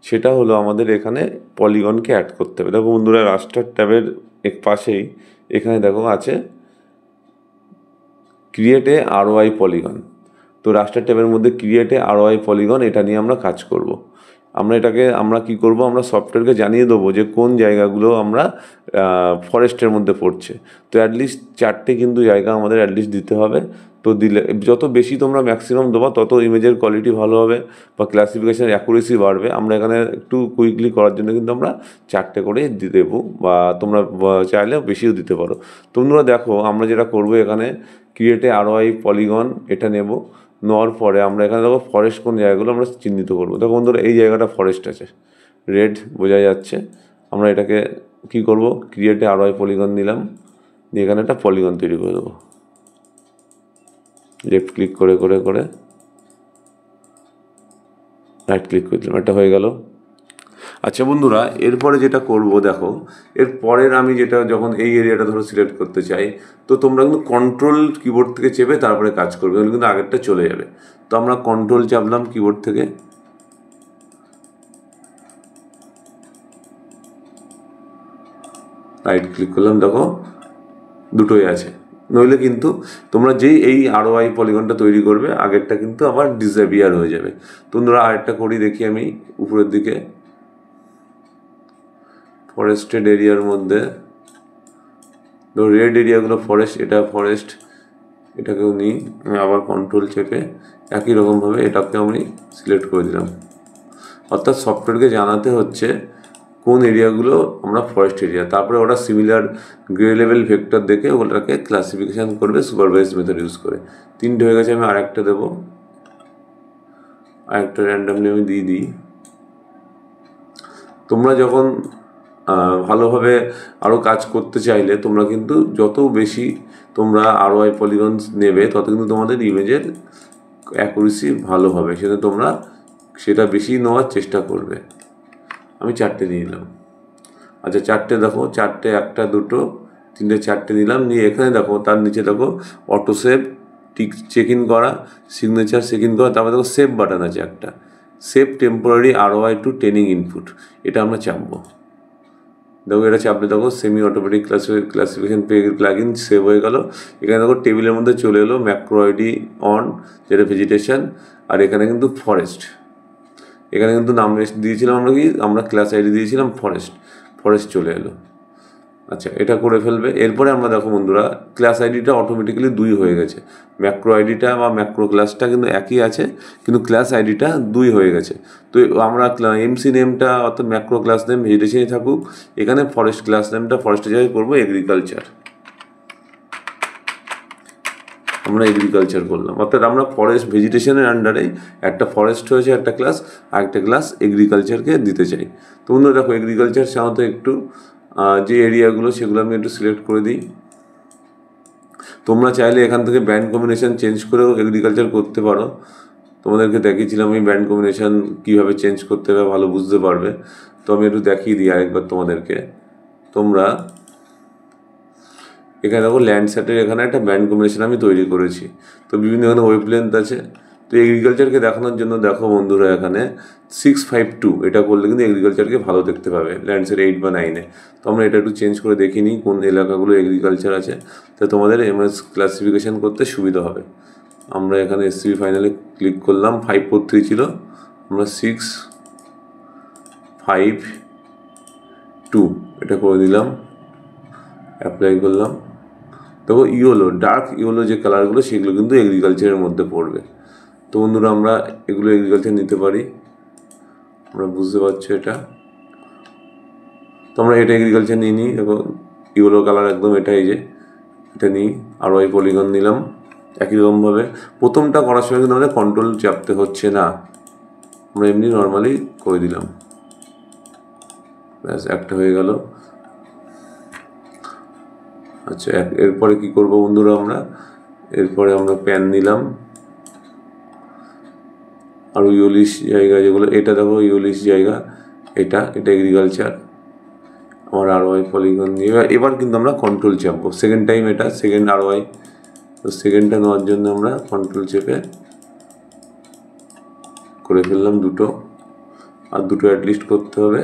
সেটা হলো আমাদের এখানে পলিগনকে অ্যাড করতে হবে। দেখো বন্ধুরা, রাস্টার ট্যাবের এক পাশেই এখানে দেখো আছে ক্রিয়েট এ আরওআই পলিগন। তো রাস্টার ট্যাবের মধ্যে ক্রিয়েট এ আরওআই পলিগন, এটা নিয়ে আমরা কাজ করব। আমরা কি করব, আমরা সফটওয়্যারকে জানিয়ে দেবো যে কোন জায়গাগুলো আমরা ফরেস্টের মধ্যে পড়ছে। তো অ্যাটলিস্ট 4টে কিন্তু জায়গা আমাদের অ্যাটলিস্ট দিতে হবে। তো দিলে যত বেশি তোমরা ম্যাক্সিমাম দেবো তত ইমেজের কোয়ালিটি ভালো হবে বা ক্লাসিফিকেশান অ্যাকুরেসি বাড়বে। আমরা এখানে একটু কুইকলি করার জন্য কিন্তু আমরা 4টে করে দেবো, বা তোমরা চাইলে বেশিও দিতে পারো। তোমরা দেখো, আমরা যেটা করবো এখানে ক্রিয়েটে আরওআই পলিগন এটা নেব, নেওয়ার পরে আমরা এখানে দেখো ফরেস্ট কোন জায়গাগুলো আমরা চিহ্নিত করবো। দেখো বন্ধুরা, এই জায়গাটা ফরেস্ট আছে, রেড বোঝা যাচ্ছে। আমরা এটাকে কি করব, ক্রিয়েটে আরওআই পলিগন নিলাম, দিয়ে এখানে একটা পলিগন তৈরি করে দেবো, লেফট ক্লিক করে করে করে রাইট ক্লিক করে দিলাম, এটা হয়ে গেল। আচ্ছা বন্ধুরা, এরপরে যেটা করব, দেখো এরপরের আমি যখন এই এরিয়াটা ধরো সিলেক্ট করতে চাই, তো তোমরা কিন্তু কন্ট্রোল কিবোর্ড থেকে চেপে তারপরে কাজ করবে, তাহলে কিন্তু আগেরটা চলে যাবে। তো আমরা কন্ট্রোল চাপলাম কিবোর্ড থেকে, রাইট ক্লিক করলাম, দেখো দুটোই আছে। নইলে কিন্তু তোমরা এই আরওআই পলিগনটা তৈরি করবে, আগেরটা কিন্তু আবার ডিসঅ্যাপিয়ার হয়ে যাবে। তোমরা আরেকটা করি দেখি, আমি উপরের দিকে ফরেস্টেড এরিয়ার মধ্যে ধরো রেড এরিয়াগুলো ফরেস্ট, এটা ফরেস্ট, এটাকেও নিই আমি আবার কন্ট্রোল চেপে একই রকমভাবে এটাকে আমি সিলেক্ট করে দিলাম। অর্থাৎ সফটওয়্যারকে জানাতে হচ্ছে কোন এরিয়াগুলো আমরা ফরেস্ট এরিয়া, তারপরে ওরা সিমিলার গ্রে লেভেল ভেক্টর দেখে ওটাকে ক্লাসিফিকেশান করবে সুপারভাইজ মেথড ইউজ করে। 3টে হয়ে গেছে, আমি আরেকটা দেবো, আরেকটা র্যান্ডামলি আমি দিয়ে দিই। তোমরা যখন ভালোভাবে আরও কাজ করতে চাইলে তোমরা কিন্তু যত বেশি তোমরা ROI পলিগনস নেবে তত কিন্তু তোমাদের ইমেজের অ্যাকুরেসি ভালো হবে, সেটা তোমরা সেটা বেশি নেওয়ার চেষ্টা করবে। আমি 4টে নিয়ে নিলাম। আচ্ছা 4টে দেখো, 4টে 1টা 2টো 3টে 4টে নিলাম, নিয়ে এখানে দেখো তার নিচে দেখো auto save, tick check in করা, সিগনেচার চেক ইন করা, তারপরে দেখো সেভ বাটন আছে একটা, save temporary ROI to training input, এটা আমরা চাপবো। দেখো এটা চাপলে দেখো semi automatic classification plugin save হয়ে গেল। এখানে দেখো টেবিলের মধ্যে চলে এলো ম্যাক্রো আইডি অন, যেটা ভেজিটেশন, আর এখানে কিন্তু ফরেস্ট, এখানে কিন্তু নাম দিয়েছিলাম আমরা কি, আমরা ক্লাস আইডি দিয়েছিলাম ফরেস্ট চলে এলো। আচ্ছা এটা করে ফেলবে। এরপরে আমরা দেখো বন্ধুরা ক্লাস আইডিটা অটোমেটিক্যালি 2 হয়ে গেছে, ম্যাক্রো আইডিটা বা ম্যাক্রো ক্লাসটা কিন্তু একই আছে, কিন্তু ক্লাস আইডিটা 2 হয়ে গেছে। তো আমরা এমসি নেমটা অর্থাৎ ম্যাক্রো ক্লাস নেম ভেজিটেশনই থাকুক, এখানে ফরেস্ট ক্লাস নেমটা ফরেস্টের জায়গায় করবো এগ্রিকালচার, আমরা এগ্রিকালচার করলাম, অর্থাৎ আমরা ফরেস্ট ভেজিটেশনের আন্ডারে একটা ফরেস্ট হয়েছে একটা ক্লাস, আর একটা ক্লাস এগ্রিকালচারকে দিতে চাই। তো বন্ধুরা দেখো এগ্রিকালচার সাধারণত একটু যে এরিয়াগুলো সেগুলো আমি একটু সিলেক্ট করে দিই। তোমরা চাইলে এখান থেকে ব্যান্ড কম্বিনেশন চেঞ্জ করেও এগ্রিকালচার করতে পারো, তোমাদেরকে দেখিয়েছিলাম আমি ব্যান্ড কম্বিনেশন কীভাবে চেঞ্জ করতে হবে ভালো বুঝতে পারবে। তো আমি একটু দেখিয়ে দিই আরেকবার তোমাদেরকে। তোমরা এখানে দেখো ল্যান্ডস্যাটের এখানে একটা ব্যান্ড কম্বিনেশন আমি তৈরি করেছি, তো বিভিন্ন এখানে ওয়েভ লেন্থ আছে। তো এগ্রিকালচারকে দেখানোর জন্য দেখো বন্ধুরা এখানে 652 এটা করলে কিন্তু এগ্রিকালচারকে ভালো দেখতে পাবে ল্যান্ডসেট 8 বা 9-এ। তো আমরা এটা একটু চেঞ্জ করে দেখিনি কোন এলাকাগুলো এগ্রিকালচার আছে, তো তোমাদের এমএস ক্লাসিফিকেশান করতে সুবিধা হবে। আমরা এখানে SCB ফাইনালে ক্লিক করলাম, 543 ছিল, আমরা 652 এটা করে দিলাম, অ্যাপ্লাই করলাম। দেখো ইয়েলো, ডার্ক ইয়েলো যে কালারগুলো সেগুলো কিন্তু এগ্রিকালচারের মধ্যে পড়বে। তো বন্ধুরা আমরা এগুলো এগ্রিকালচার নিতে পারি, আমরা বুঝতে পারছো এটা। তো আমরা এটা এগ্রিকালচার নিয়ে নিই, দেখো ইয়েলো কালার একদম এটাই, যে এটা নিই, ROI পলিগন নিলাম। একই রকমভাবে প্রথমটা করার সময় কিন্তু আমাদের কন্ট্রোল চাপতে হচ্ছে না, আমরা এমনি নর্মালি করে দিলাম, ব্যাস একটা হয়ে গেল। আচ্ছা এরপরে কি করব বন্ধুরা, এরপরে আমরা প্যান নিলাম, আর ইউলিশ জায়গা যেগুলো, এটা দেখো ইউলিশ জায়গা, এটা এগ্রিকালচার, আমার ROI পলিগন নিয়ে এবার কিন্তু আমরা কন্ট্রোল চাপবো সেকেন্ড টাইম, এটা সেকেন্ড ROI। তো সেকেন্ডটা নেওয়ার জন্য আমরা কন্ট্রোল চেপে করে ফেললাম দুটো, আর দুটো অ্যাটলিস্ট করতে হবে।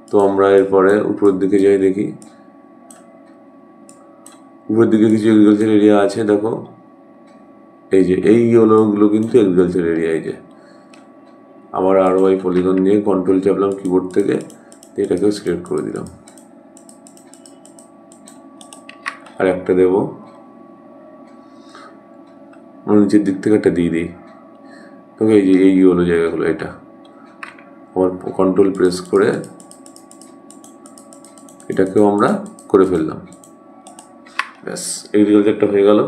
তো আমরা এরপরে উপরের দিকে যাই, দেখি উপরের দিকে কিছু এগ্রিকালচার এরিয়া আছে, দেখো এই যে এই ইয়েলোগুলো কিন্তু এগ্রিকালচার এরিয়া। এই যে আবার ROI পলিগন নিয়ে কন্ট্রোল চাপলাম কিবোর্ড থেকে, এটাকেও সিলেক্ট করে দিলাম, আর একটা দেবো, নিচের দিক থেকে একটা দিয়ে দিই। তবে এই যে এই ইয়েলো জায়গাগুলো, এটা আবার কন্ট্রোল প্রেস করে এটাকেও আমরা করে ফেললাম, ব্যাস এগ্রিকালচারটা হয়ে গেল।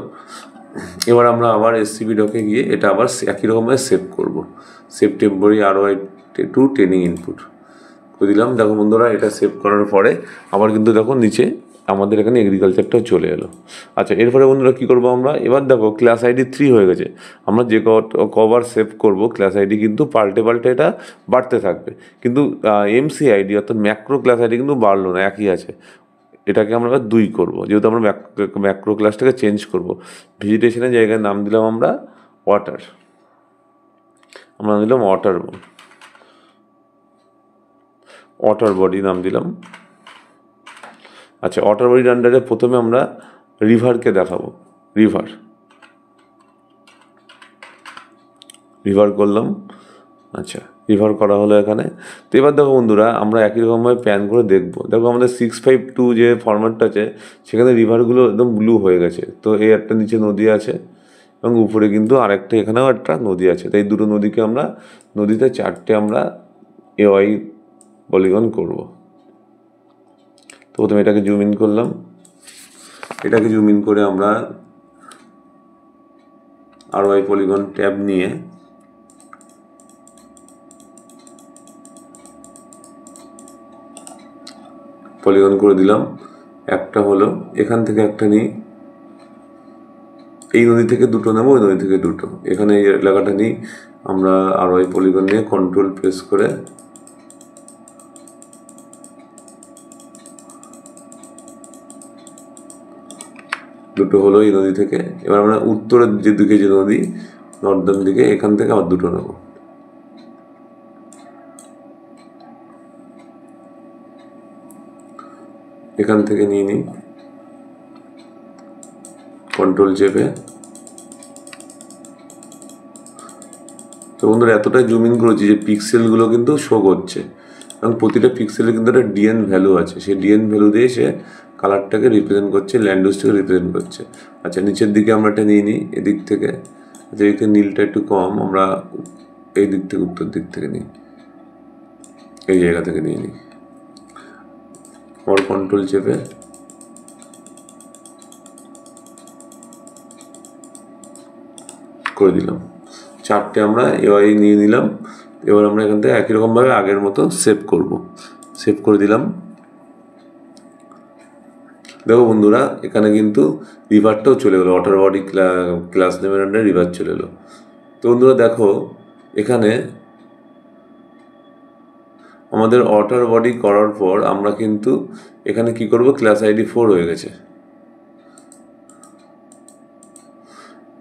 এবার আমরা আবার SCB ডকে গিয়ে এটা আবার একই রকমভাবে সেভ করব, save temporary ROI to training input করে দিলাম। দেখো বন্ধুরা এটা সেভ করার পরে আবার কিন্তু দেখো নিচে আমাদের এখানে এগ্রিকালচারটাও চলে এলো। আচ্ছা এরপরে বন্ধুরা কী করবো আমরা, এবার দেখো ক্লাস আইডি 3 হয়ে গেছে, আমরা যে কবার সেভ করব ক্লাস আইডি কিন্তু পাল্টে এটা বাড়তে থাকবে, কিন্তু MC আইডি অর্থাৎ ম্যাক্রো ক্লাস আইডি কিন্তু বাড়লো না, একই আছে। এটাকে আমরা 2 করব, যেহেতু আমরা ম্যাক্রো ক্লাসটাকে চেঞ্জ করব। ভেজিটেশনের জায়গায় নাম দিলাম আমরা ওয়াটার, আমরা দিলাম ওয়াটার বডি নাম দিলাম। আচ্ছা ওয়াটার বডির আন্ডারে প্রথমে আমরা রিভারকে দেখাবো, রিভার করলাম। আচ্ছা রিভার করা হলো এখানে। তো এবার দেখো বন্ধুরা আমরা একই রকমভাবে প্যান করে দেখবো, দেখো আমাদের 652 যে ফরম্যাটটা আছে সেখানে রিভারগুলো একদম ব্লু হয়ে গেছে। তো এই একটা নিচে নদী আছে এবং উপরে কিন্তু আরেকটা এখানেও একটা নদী আছে, তাই দুটো নদীকে আমরা নদীতে 4টে আমরা AOI পলিগন করব। তো প্রথমে এটাকে জুম ইন করলাম। এটাকে জুম ইন করে আমরা ROI পলিগন ট্যাব নিয়ে পলিগন করে দিলাম। একটা হলো, এখান থেকে একটা নিই, এই নদী থেকে দুটো নেবো, ওই নদী থেকে দুটো, এখানে এই এলাকাটা নিই। আমরা ROI পলিগন নিয়ে কন্ট্রোল প্রেস করে দুটো হলো এই নদী থেকে। এবার আমরা উত্তরের যে দিকে যে নদী, নর্দার্ন দিকে, এখান থেকে আবার দুটো নেব। এখান থেকে নিয়ে নিই কন্ট্রোল চেপে। তো বন্ধুরা এতটাই জুম ইন করেছি যে পিক্সেলগুলো কিন্তু শো করছে, এবং প্রতিটা পিক্সেলে কিন্তু একটা ডিএন ভ্যালু আছে। সেই ডিএন ভ্যালু দিয়ে সে কালারটাকে রিপ্রেজেন্ট করছে, ল্যান্ডস্কেপটাকে রিপ্রেজেন্ট করছে। আচ্ছা, নিচের দিকে আমরা এটা নিয়ে নিই, এদিক থেকে, এদিক থেকে নীলটা একটু কম, আমরা এই দিক থেকে, উত্তর দিক থেকে নিই, এই জায়গা থেকে নিয়ে নিই। আবার কন্ট্রোল চেপে করে দিলাম। চারটে আমরা এবার নিয়ে নিলাম। এবার আমরা এখান থেকে একই রকমভাবে আগের মতো সেভ করব। সেভ করে দিলাম। দেখো বন্ধুরা, এখানে কিন্তু রিভারটাও চলে গেলো, ওয়াটার বডি ক্লাস নেমের আন্ডারে রিভার চলে এলো। তো বন্ধুরা দেখো, এখানে আমাদের ওয়াটার বডি করার পর আমরা কিন্তু এখানে কি করব, ক্লাস আইডি 4 হয়ে গেছে।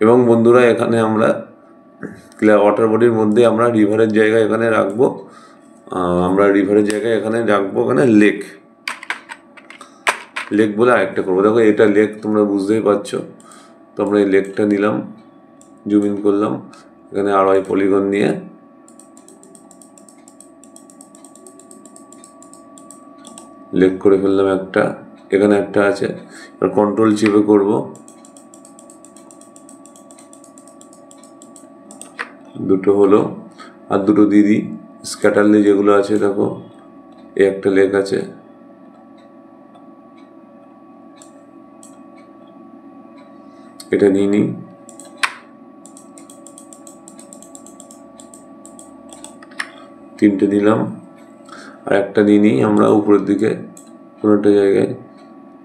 এবং বন্ধুরা এখানে আমরা ওয়াটার বডির মধ্যে আমরা রিভারের জায়গায় এখানে রাখবো, আমরা রিভারের জায়গায় এখানে রাখবো এখানে লেক বলে আরেকটা করবো। দেখো এটা লেক, তোমরা বুঝতেই পারছো। তো আমরা এই লেকটা নিলাম, জুম ইন করলাম, এখানে ROI পলিগন নিয়ে লেক করে ফেললাম একটা, এখানে একটা আছে। এবার কন্ট্রোল চেপে করবো, দুটো হলো, আর দুটো দিদি স্ক্যাটারলে যেগুলো আছে, দেখো এই একটা লেক আছে, এটা নিয়ে নিই। তিনটে দিলাম, আর একটা নিয়ে নিই আমরা উপরের দিকে কোনো একটা জায়গায়।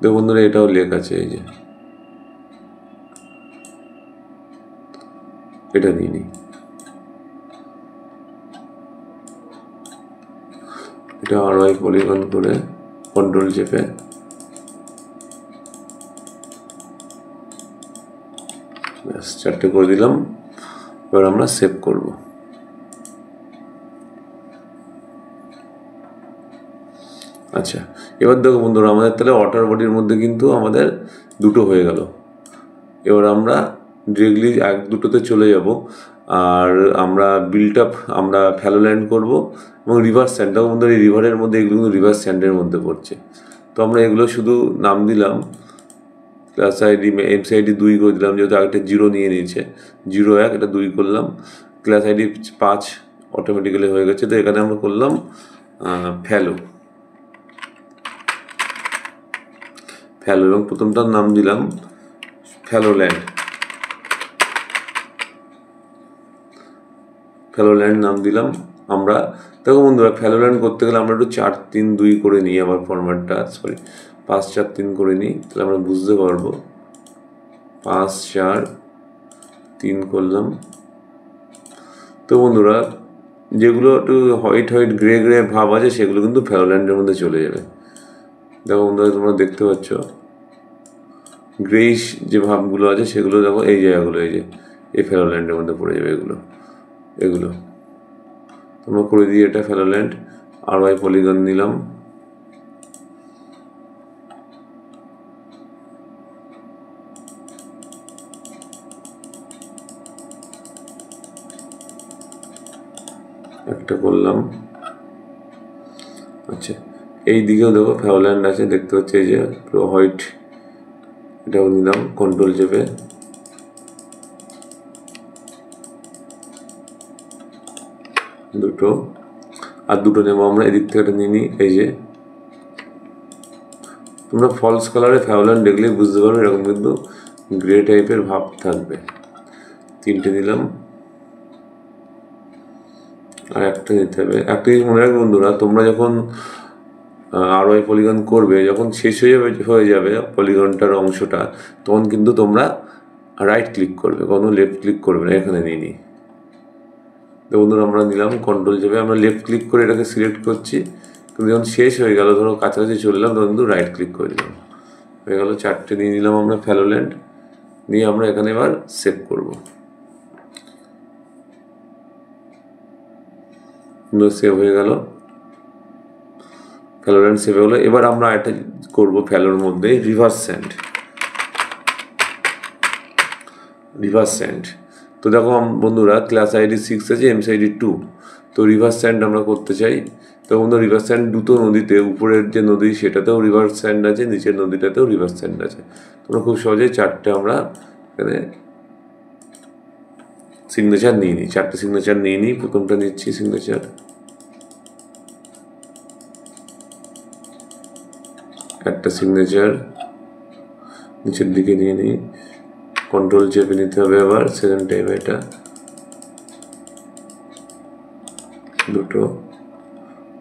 দেখো বন্ধুরা এটাও লেক আছে, এই যে এটা নিয়ে নিই। এটা ROI পলিগন করে কন্ট্রোল চেপে ব্যাস চারটে করে দিলাম। এবার আমরা সেভ করব। আচ্ছা, এবার দেখো বন্ধুরা, আমাদের তাহলে ওয়াটার বডির মধ্যে কিন্তু আমাদের দুটো হয়ে গেল। এবার আমরা ডিরেক্টলি এক দুটোতে চলে যাব, আর আমরা বিল্ট আপ, আমরা ফ্যালো ল্যান্ড করবো, এবং রিভার স্যান্ড। দেখো বন্ধুরা, এই রিভারের মধ্যে এগুলো কিন্তু রিভার স্যান্ডের মধ্যে পড়ছে। তো আমরা এগুলো শুধু নাম দিলাম, ক্লাস আইডি MCID 2 করে দিলাম, যেহেতু আগেটা 0 নিয়ে নিয়েছে, 01, এটা 2 করলাম। ক্লাস আইডি 5 অটোমেটিক্যালি হয়ে গেছে। তো এখানে আমরা করলাম ফ্যালো, এবং প্রথমটার নাম দিলাম ফ্যালো ল্যান্ড নাম দিলাম আমরা। দেখো বন্ধুরা, ফ্যালো ল্যান্ড করতে গেলে আমরা একটু 4-3-2 করে নিই, আবার ফরম্যাটটা 5-4-3 করে নিই, তাহলে আমরা বুঝতে পারবো। 5-4-3 করলাম। তো বন্ধুরা, যেগুলো একটু হোয়াইট গ্রে ভাব আছে, সেগুলো কিন্তু ফ্যালো ল্যান্ডের মধ্যে চলে যাবে। দেখো বন্ধুরা, তোমরা দেখতে পাচ্ছ গ্রেইশ যে ভাবগুলো আছে সেগুলো, দেখো এই জায়গাগুলো, এই যে এই ফ্যালো ল্যান্ডের মধ্যে পড়ে যাবে এগুলো তোমরা করে দিয়ে। এটা ফ্যালো ল্যান্ড, ROI পলিগন নিলাম, একটা করলাম। আচ্ছা, এই দিকেও দেখো ফ্যালো ল্যান্ড আছে, দেখতে পাচ্ছি এই যে পুরো হোয়াইট, এটাও নিলাম কন্ট্রোল চেপে। দুটো, আর দুটো নেবো আমরা, এদিক থেকে একটা নিয়ে নিই। এই যে তোমরা ফলস কালারে ফ্যাভলন দেখলেই বুঝতে পারবে, এরকম কিন্তু গ্রে টাইপের ভাব থাকবে। 3টে দিলাম, আর একটা দিতে হবে। একটা জিনিস মনে রাখবে বন্ধুরা, তোমরা যখন ROI পলিগন করবে, যখন শেষ হয়ে যাবে পলিগনটার অংশটা, তখন কিন্তু তোমরা রাইট ক্লিক করবে, কোনো লেফট ক্লিক করবে না। এখানে নিয়ে নিই। তো বন্ধুরা আমরা নিলাম, কন্ট্রোল চেপে আমরা লেফট ক্লিক করে এটাকে সিলেক্ট করছি, কিন্তু যখন শেষ হয়ে গেল, ধরো কাছাকাছি চলে এলাম, তখন কিন্তু রাইট ক্লিক করে দিলাম। হয়ে গেল 4টে নিয়ে নিলাম আমরা ফ্যালোল্যান্ড, নিয়ে আমরা এখানে এবার সেভ করব। সেভ হয়ে গেল, ফ্যালোল্যান্ড সেভ হলো। এবার আমরা একটা করবো ফ্যালোর মধ্যে রিভার্স স্যান্ড। তো দেখো বন্ধুরা, ক্লাস আইডি 6 আছে, MCID 2। তো রিভার্স স্যান্ড আমরা করতে চাই। তো বন্ধুরা রিভার্স স্যান্ড দুটো নদীতে, উপরের যে নদী সেটাতেও রিভার্স স্যান্ড আছে, নিচের নদীটাতেও রিভার্স স্যান্ড আছে। তোমরা খুব সহজেই 4টে আমরা এখানে সিগনেচার নিয়ে নিই। 4টে সিগনেচার নিয়ে নিই। প্রথমটা নিচ্ছি সিগনেচার, একটা সিগনেচার নিচের দিকে নিয়ে নিই। কন্ট্রোল চেপে নিতে হবে আবার, সেকেন্ড টাইম এটা দুটো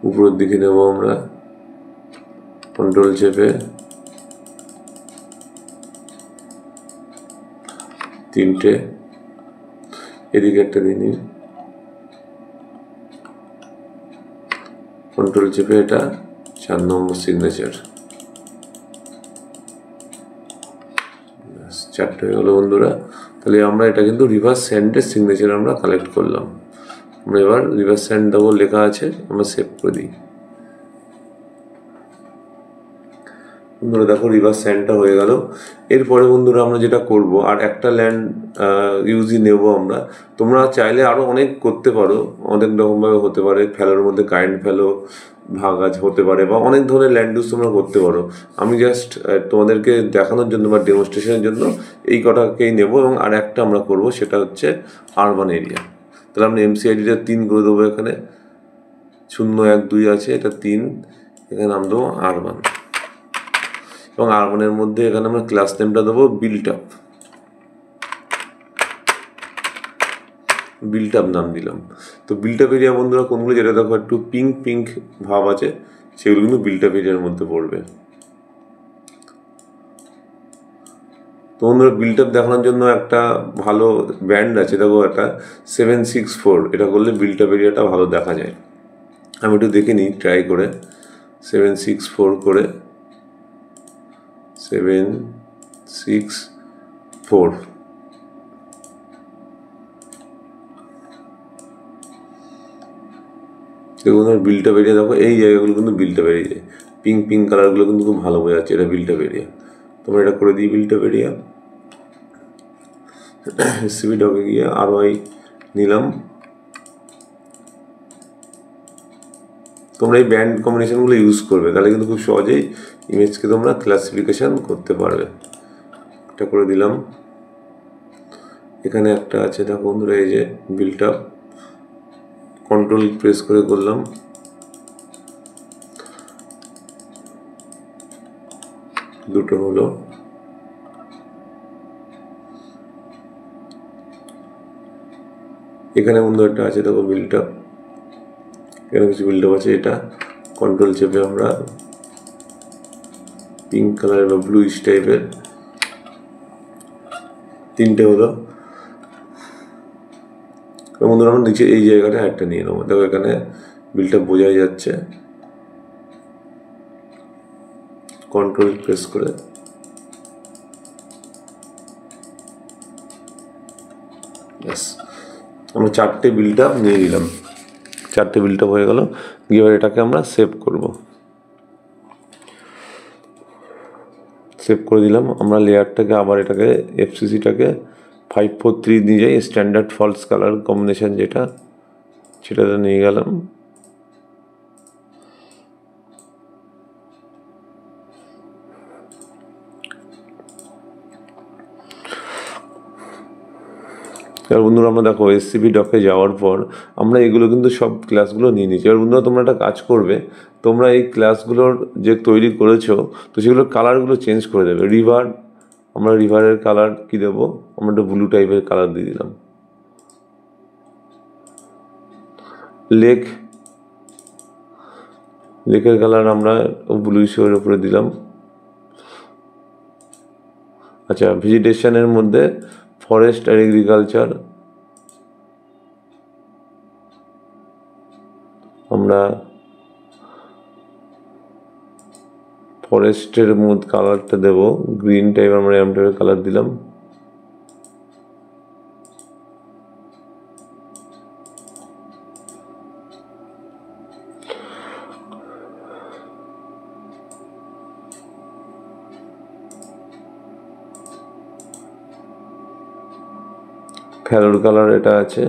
উপরের দিকে নেব আমরা, কন্ট্রোল চেপে 3টে, এদিকে একটা দিয়ে নিই, কন্ট্রোল চেপে এটা 4 নম্বর সিগনেচার। 4টে হয়ে গেল বন্ধুরা। তাহলে আমরা এটা কিন্তু রিভার্স স্যান্ডের সিগনেচার আমরা কালেক্ট করলাম। আমরা এবার রিভার্স স্যান্ড দেবো, লেখা আছে, আমরা সেভ করে দিই। বন্ধুরা দেখো রিভার্স স্যান্ডটা হয়ে গেল। এরপরে বন্ধুরা আমরা যেটা করব, আর একটা ল্যান্ড ইউজই নেব আমরা। তোমরা চাইলে আরও অনেক করতে পারো, অনেক রকমভাবে হতে পারে। ফ্যালোর মধ্যে কারেন্ট ফ্যালো ভাগ আছে, হতে পারে, বা অনেক ধরনের ল্যান্ড ইউজ তোমরা করতে পারো। আমি জাস্ট তোমাদেরকে দেখানোর জন্য বা ডেমনস্ট্রেশনের জন্য এই কটাকেই নেব। এবং আর একটা আমরা করব, সেটা হচ্ছে আরবান এরিয়া। তাহলে আমরা MCIDটা 3 করে দেবো। এখানে 0, 1, 2 আছে, এটা 3, এখানে নাম দেবো আরবান। এবং আরবানের মধ্যে এখানে আমরা ক্লাস নেমটা দেবো বিল্ট আপ নাম দিলাম। তো বিল্ট আপ এরিয়া বন্ধুরা কোনগুলো, যেটা দেখো একটু পিঙ্ক ভাব আছে, সেগুলো কিন্তু বিল্ট আপ এরিয়ার মধ্যে পড়বে। তো বন্ধুরা বিল্ট আপ দেখানোর জন্য একটা ভালো ব্যান্ড আছে, দেখো একটা 764, এটা করলে বিল্ট আপ এরিয়াটা ভালো দেখা যায়। আমি একটু দেখে নিই ট্রাই করে। 764 করে 764, দেখুন আর বিল্ট আপ এরিয়া দেখো, এই জায়গাগুলো কিন্তু বিল্ট আপ এরিয়া, পিঙ্ক কালারগুলো কিন্তু খুব ভালো বোঝা যাচ্ছে, এটা বিল্ট আপ এরিয়া। তোমরা এটা করে দিই বিল্ট আপ এরিয়া। সিভিডকে গিয়ে ROI নিলাম। তোমরা এই ব্যান্ড কম্বিনেশনগুলো ইউজ করবে, তাহলে কিন্তু খুব সহজেই ইমেজকে তোমরা ক্লাসিফিকেশন করতে পারবে। এটা করে দিলাম। এখানে একটা আছে দেখো বন্ধুরা, এই যে বিল্ট আপ, কন্ট্রোল প্রেস করে করলাম, দুটো হলো। এখানে বন্ধু একটা আছে দেখো বিল্ট আপ, এখানে কিছু বিল্ট আপ আছে। এটা কন্ট্রোল চেপে আমরা পিঙ্ক কালার বা ব্লুইশ টাইপের 3টে হলো। বন্ধুরা আমরা নিচে এই জায়গাটা একটা নিয়ে নেবো। দেখো এখানে বিল্ট আপ বোঝাই যাচ্ছে, কন্ট্রোল প্রেস করে আমরা 4টে বিল্ট আপ নিয়ে নিলাম। 4টে বিল্ট আপ হয়ে গেল। এবার এটাকে আমরা সেভ করব। সেভ করে দিলাম। আমরা লেয়ারটাকে আবার এটাকে FCCটাকে 543 নিয়ে যাই, স্ট্যান্ডার্ড ফলস কালার কম্বিনেশন যেটা, সেটাতে নিয়ে গেলাম। এবার বন্ধুরা আমরা দেখো এসসিপি ডকে যাওয়ার পর আমরা এগুলো কিন্তু সব ক্লাসগুলো নিয়ে নিয়েছি। এবার বন্ধুরা তোমরা একটা কাজ করবে, তোমরা এই ক্লাসগুলোর যে তৈরি করেছো তো সেগুলোর কালারগুলো চেঞ্জ করে দেবে। রিভার, আমরা রিভারের কালার কি দেবো, আমরা একটা ব্লু টাইপের কালার দিয়ে দিলাম। লেক, লেকের কালার আমরা ব্লু শেডের উপরে দিলাম। আচ্ছা, ভেজিটেশনের মধ্যে ফরেস্ট আর এগ্রিকালচার আমরা ফরেস্টের মধ্যে কালারটা দেব গ্রিন টাইপ, আমরা এরম টাইপের কালার দিলাম। ফ্যালোর কালার এটা আছে,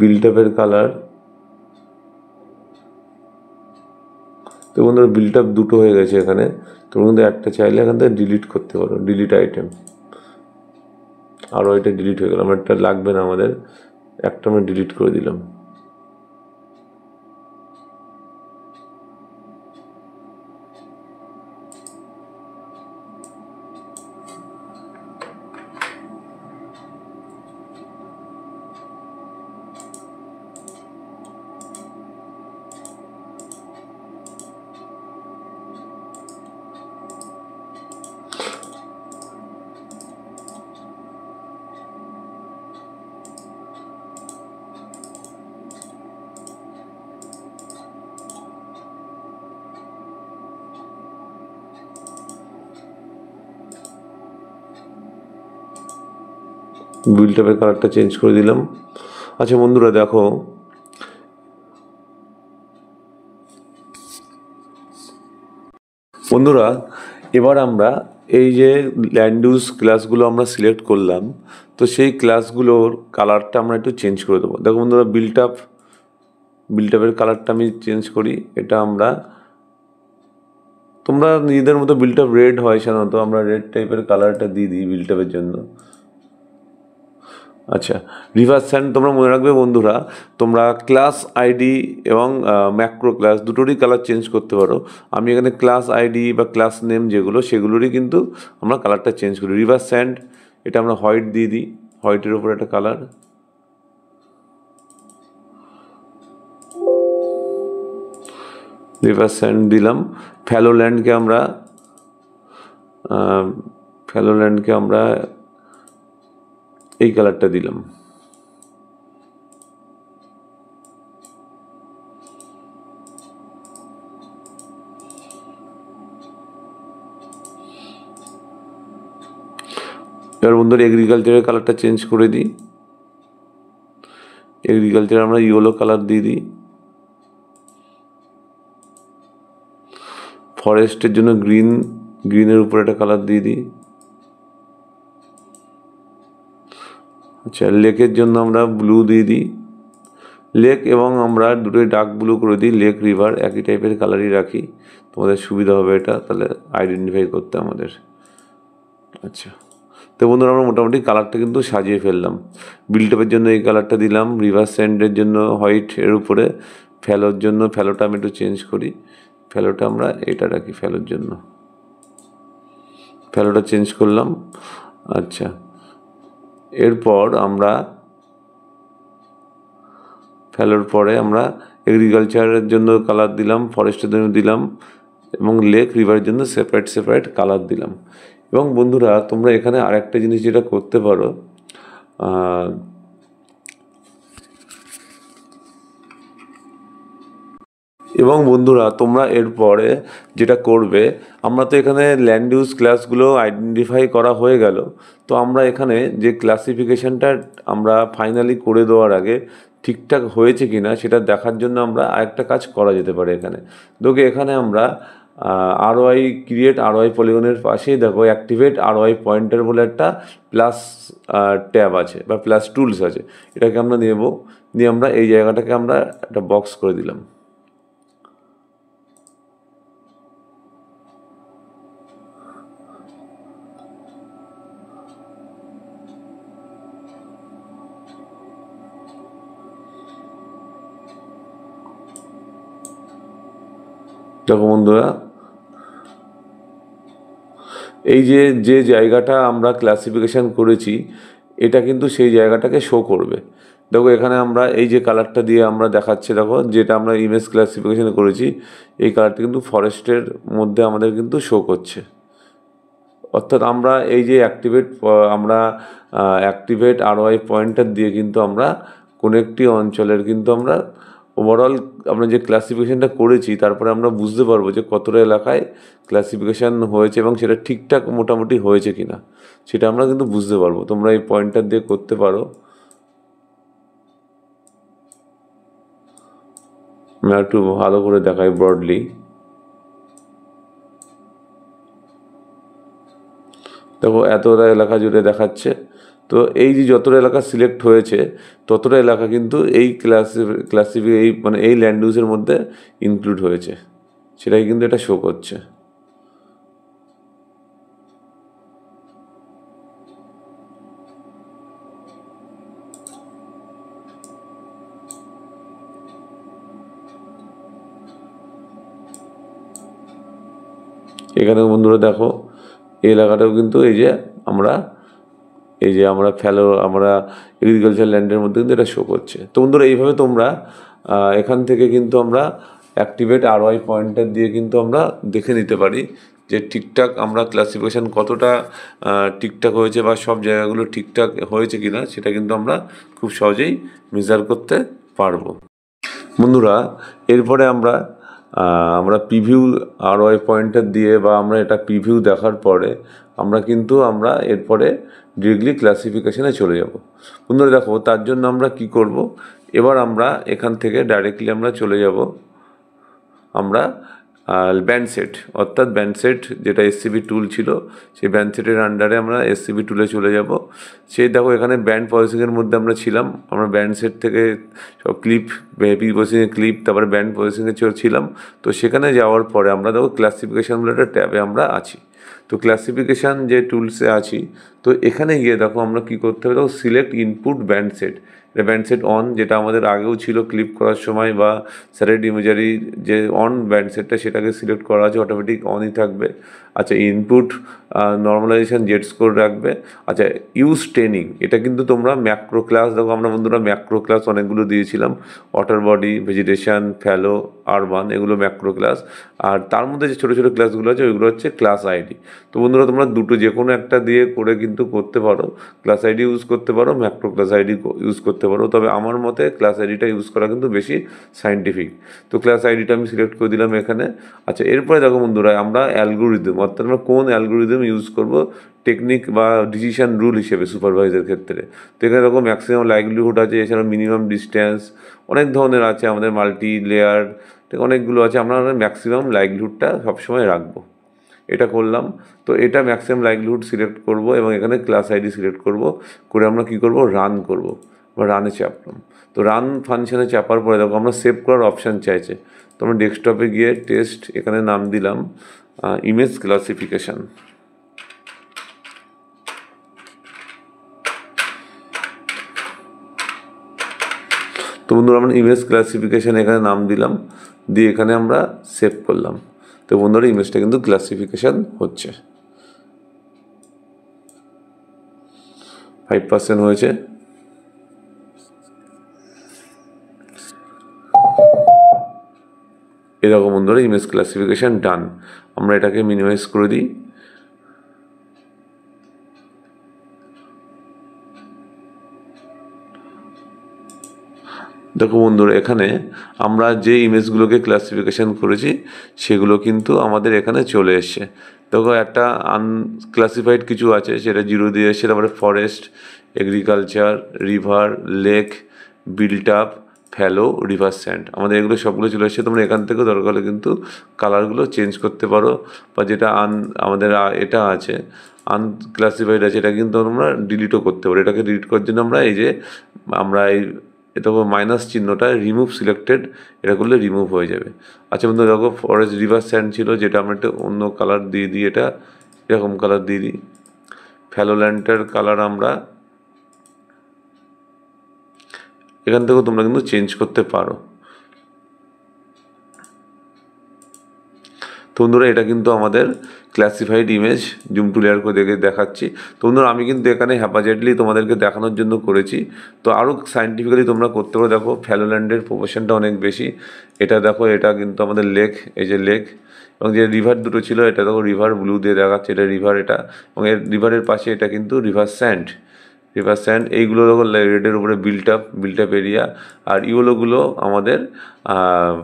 বিল্টআপের কালার। তো বন্ধুরা বিল্টআপ দুটো হয়ে গেছে এখানে, তোমরা কিন্তু একটা চাইলে এখান থেকে ডিলিট করতে পারো, ডিলিট আইটেম। আরও এটা ডিলিট হয়ে গেল, আমার এটা লাগবে না, আমাদের একটা আমরা ডিলিট করে দিলাম। বিল্টআপের কালারটা চেঞ্জ করে দিলাম। আচ্ছা বন্ধুরা দেখো, বন্ধুরা এবার আমরা এই যে ল্যান্ড ইউজ ক্লাসগুলো আমরা সিলেক্ট করলাম, তো সেই ক্লাসগুলোর কালারটা আমরা একটু চেঞ্জ করে দেবো। দেখো বন্ধুরা বিল্টআপের কালারটা আমি চেঞ্জ করি, এটা আমরা, তোমরা নিজেদের মতো বিল্টআপ রেড হয় সাধারণত, আমরা রেড টাইপের কালারটা দিয়ে দিই বিল্টআপের জন্য। আচ্ছা, রিভার স্যান্ড তোমরা মনে রাখবে বন্ধুরা, তোমরা ক্লাস আইডি এবং ম্যাক্রো ক্লাস দুটোরই কালার চেঞ্জ করতে পারো। আমি এখানে ক্লাস আইডি বা ক্লাস নেম যেগুলো সেগুলোরই কিন্তু আমরা কালারটা চেঞ্জ করি। রিভার স্যান্ড এটা আমরা হোয়াইট দিয়ে দিই, হোয়াইটের উপর একটা কালার। রিভার স্যান্ড দিলাম। ফ্যালোল্যান্ডকে আমরা এই কালারটা দিলাম। এবার বন্ধুরা এগ্রিকালচারের কালারটা চেঞ্জ করে দিই, এগ্রিকালচার আমরা ইয়েলো কালার দিয়ে দিই। ফরেস্টের জন্য গ্রিনের উপর একটা কালার দিয়ে দিই। আচ্ছা, লেকের জন্য আমরা ব্লু দিয়ে দিই। লেক এবং আমরা দুটোই ডার্ক ব্লু করে দিই। লেক রিভার একই টাইপের কালারই রাখি, তোমাদের সুবিধা হবে এটা তাহলে আইডেন্টিফাই করতে আমাদের। আচ্ছা, তো বন্ধুরা আমরা মোটামুটি কালারটা কিন্তু সাজিয়ে ফেললাম। বিল্টআপের জন্য এই কালারটা দিলাম, রিভার স্যান্ডের জন্য হোয়াইট এর উপরে, ফ্যালোর জন্য ফ্যালোটা আমি একটু চেঞ্জ করি, ফ্যালোটা আমরা এটা রাখি, ফ্যালোর জন্য ফ্যালোটা চেঞ্জ করলাম। আচ্ছা, এরপর আমরা ফ্যালোর পরে আমরা এগ্রিকালচারের জন্য কালার দিলাম, ফরেস্টের জন্য দিলাম এবং লেক রিভারের জন্য সেপারেট কালার দিলাম। এবং বন্ধুরা তোমরা এখানে আরেকটা জিনিস যেটা করতে পারো, এবং বন্ধুরা তোমরা এরপরে যেটা করবে, আমরা তো এখানে ল্যান্ড ইউজ ক্লাসগুলো আইডেন্টিফাই করা হয়ে গেল, তো আমরা এখানে যে ক্লাসিফিকেশানটা আমরা ফাইনালি করে দেওয়ার আগে ঠিকঠাক হয়েছে কি না সেটা দেখার জন্য আমরা আরেকটা কাজ করা যেতে পারে এখানে। দেখো এখানে আমরা আরওআই ক্রিয়েট আরওআই পলিগনের পাশেই দেখো অ্যাক্টিভেট আরওআই পয়েন্টার বলে একটা প্লাস ট্যাব আছে বা প্লাস টুলস আছে, এটাকে আমরা নেব, নিয়ে আমরা এই জায়গাটাকে আমরা একটা বক্স করে দিলাম। দেখো বন্ধুরা, এই যে যে জায়গাটা আমরা ক্লাসিফিকেশান করেছি এটা কিন্তু সেই জায়গাটাকে শো করবে। দেখো এখানে আমরা এই যে কালারটা দিয়ে আমরা দেখাচ্ছি, দেখো যেটা আমরা ইমেজ ক্লাসিফিকেশান করেছি এই কালারটা কিন্তু ফরেস্টের মধ্যে আমাদের কিন্তু শো করছে। অর্থাৎ আমরা এই যে আমরা অ্যাক্টিভেট আরওআই পয়েন্টার দিয়ে কিন্তু আমরা কোনো একটি অঞ্চলের কিন্তু আমরা ওভারঅল আমরা যে ক্লাসিফিকেশানটা করেছি তারপরে আমরা বুঝতে পারবো যে কতটা এলাকায় ক্লাসিফিকেশান হয়েছে এবং সেটা ঠিকঠাক মোটামুটি হয়েছে কিনা সেটা আমরা কিন্তু বুঝতে পারবো। তোমরা এই পয়েন্টার দিয়ে করতে পারো। আমি একটু ভালো করে দেখাই ব্রডলি। দেখো এতটা এলাকা জুড়ে দেখাচ্ছে। তো এই যে যতটা এলাকা সিলেক্ট হয়েছে ততটা এলাকা কিন্তু এই এই মানে এই ল্যান্ড ইউজের মধ্যে ইনক্লুড হয়েছে, সেটাই কিন্তু এটা শো করছে। এখানে বন্ধুরা দেখো এই এলাকাটাও কিন্তু আমরা আমরা আমরা এগ্রিকালচার ল্যান্ডের মধ্যে কিন্তু এটা শো করছে। তো বন্ধুরা এইভাবে তোমরা এখান থেকে কিন্তু আমরা অ্যাক্টিভেট আরওআই পয়েন্টার দিয়ে কিন্তু আমরা দেখে নিতে পারি যে ঠিকঠাক আমরা ক্লাসিফিকেশান কতটা ঠিকঠাক হয়েছে বা সব জায়গাগুলো ঠিকঠাক হয়েছে কিনা সেটা কিন্তু আমরা খুব সহজেই মেজার করতে পারবো। বন্ধুরা এরপরে আমরা প্রিভিউ আরওআই পয়েন্টার দিয়ে বা আমরা এটা প্রিভিউ দেখার পরে আমরা এরপরে ডিরেক্টলি ক্লাসিফিকেশানে চলে যাব। বন্ধুরা দেখো তার জন্য আমরা কি করব, এবার আমরা এখান থেকে ডাইরেক্টলি আমরা চলে যাব আমরা ব্যান্ড সেট, অর্থাৎ ব্যান্ড সেট যেটা এসসিবি টুল ছিল সেই ব্যান্ড সেটের আন্ডারে আমরা এসসিবি টুলে চলে যাব। সেই দেখো এখানে ব্যান্ড প্রসেসিংয়ের মধ্যে আমরা ছিলাম, আমরা ব্যান্ড সেট থেকে সব ক্লিপ প্রি প্রসেসিংয়ের ক্লিপ তারপরে ব্যান্ড প্রসেসিংয়ে ছিলাম। তো সেখানে যাওয়ার পরে আমরা দেখো ক্লাসিফিকেশান বলে একটা ট্যাবে আমরা আছি। তো ক্লাসিফিকেশান যে টুলসে আছি, তো এখানে গিয়ে দেখো আমরা কী করতে হবে, দেখো সিলেক্ট ইনপুট ব্যান্ড সেট, এটা ব্যান্ড সেট অন যেটা আমাদের আগেও ছিল ক্লিপ করার সময় বা স্যাটেলাইট ইমেজারি যে অন ব্যান্ড সেটটা সেটাকে সিলেক্ট করা আছে অটোমেটিক অনই থাকবে। আচ্ছা ইনপুট নর্মালাইজেশন জেড স্কোর রাখবে। আচ্ছা ইউজ ট্রেনিং, এটা কিন্তু তোমরা ম্যাক্রো ক্লাস, দেখো আমরা বন্ধুরা ম্যাক্রো ক্লাস অনেকগুলো দিয়েছিলাম, water body, vegetation, fallow, urban, এগুলো ম্যাক্রো ক্লাস। আর তার মধ্যে যে ছোটো ছোটো ক্লাসগুলো আছে ওইগুলো হচ্ছে ক্লাস আইডি। তো বন্ধুরা তোমরা দুটো যে কোনো একটা দিয়ে করে কিন্তু করতে পারো, ক্লাস আইডি ইউজ করতে পারো, ম্যাক্রো ক্লাস আইডি ইউজ করতে পারো, তবে আমার মতে ক্লাস আইডিটা ইউজ করা কিন্তু বেশি সায়েন্টিফিক। তো ক্লাস আইডিটা আমি সিলেক্ট করে দিলাম এখানে। আচ্ছা এরপরে দেখো বন্ধুরা আমরা অ্যালগোরিদম, অর্থাৎ আমরা কোন অ্যালগোরিদম ইউজ করব টেকনিক বা ডিসিশন রুল হিসেবে সুপারভাইজার ক্ষেত্রে। তো এখানে দেখো ম্যাক্সিমাম লাইভলিহুড আছে, এছাড়া মিনিমাম ডিস্ট্যান্স অনেক ধরনের আছে, আমাদের মাল্টি লেয়ার অনেকগুলো আছে, আমরা ম্যাক্সিমাম লাইভলিহুডটা সবসময় রাখবো। এটা করলাম। তো এটা ম্যাক্সিমাম লাইভলিহুড সিলেক্ট করব এবং এখানে ক্লাস আইডি সিলেক্ট করব, করে আমরা কি করব রান করব বা রানে চাপলাম। তো রান ফাংশানে চাপার পরে দেখো আমরা সেভ করার অপশান চাইছে। তো আমরা ডেস্কটপে গিয়ে টেস্ট এখানে নাম দিলাম ইমেজ ক্লাসিফিকেশান। তো বন্ধুরা আমরা ইমেজ ক্লাসিফিকেশান এখানে নাম দিলাম, দিয়ে এখানে আমরা সেভ করলাম। তো বন্ধুরা ইমেজটা কিন্তু ক্লাসিফিকেশান হচ্ছে, 5% হয়েছে। এরকম বন্ধুরা ইমেজ ক্লাসিফিকেশান ডান। আমরা এটাকে মিনিমাইজ করে দিই। দেখো বন্ধুরা এখানে আমরা যে ইমেজগুলোকে ক্লাসিফিকেশান করেছি সেগুলো কিন্তু আমাদের এখানে চলে এসছে। দেখো একটা আনক্লাসিফাইড কিছু আছে সেটা 0 দিয়ে এসছে, তারপরে forest, agriculture, river, lake, built up, fallow, river sand, আমাদের এগুলো সবগুলো চলে এসছে। তোমরা এখান থেকেও দরকার হলে কিন্তু কালারগুলো চেঞ্জ করতে পারো, বা যেটা আমাদের এটা আছে আনক্লাসিফাইড আছে এটা কিন্তু তোমরা ডিলিটও করতে পারো। এটাকে ডিলিট করার জন্য আমরা এটা মাইনাস চিহ্নটা রিমুভ সিলেক্টেড, এটা করলে রিমুভ হয়ে যাবে। আচ্ছা বন্ধু দেখো ফরেস্ট, রিভার স্যান্ড ছিল যেটা আমরা একটা অন্য কালার দিয়ে দিই, এটা এরকম কালার দিয়ে দিই। ফ্যালোল্যান্ডের কালার আমরা এখান থেকেও তোমরা কিন্তু চেঞ্জ করতে পারো। তো বন্ধুরা এটা কিন্তু আমাদের classified image, zoom to layer করে দেখাচ্ছি। তো বন্ধুরা আমি কিন্তু এখানে হ্যাপাজেটলি তোমাদেরকে দেখানোর জন্য করেছি, তো আরও সায়েন্টিফিক্যালি তোমরা করতে পারো। দেখো ফ্যালোল্যান্ডের প্রপোর্শনটা অনেক বেশি। এটা দেখো, এটা কিন্তু আমাদের লেক, এই যে লেক, এবং যে রিভার দুটো ছিল, এটা দেখো রিভার ব্লু দিয়ে দেখাচ্ছে, এটা রিভার, এটা, এবং এর রিভারের পাশে এটা কিন্তু রিভার স্যান্ড। এইগুলো দেখো রেডের উপরে বিল্ট আপ এরিয়া, আর ইয়েলোগুলো আমাদের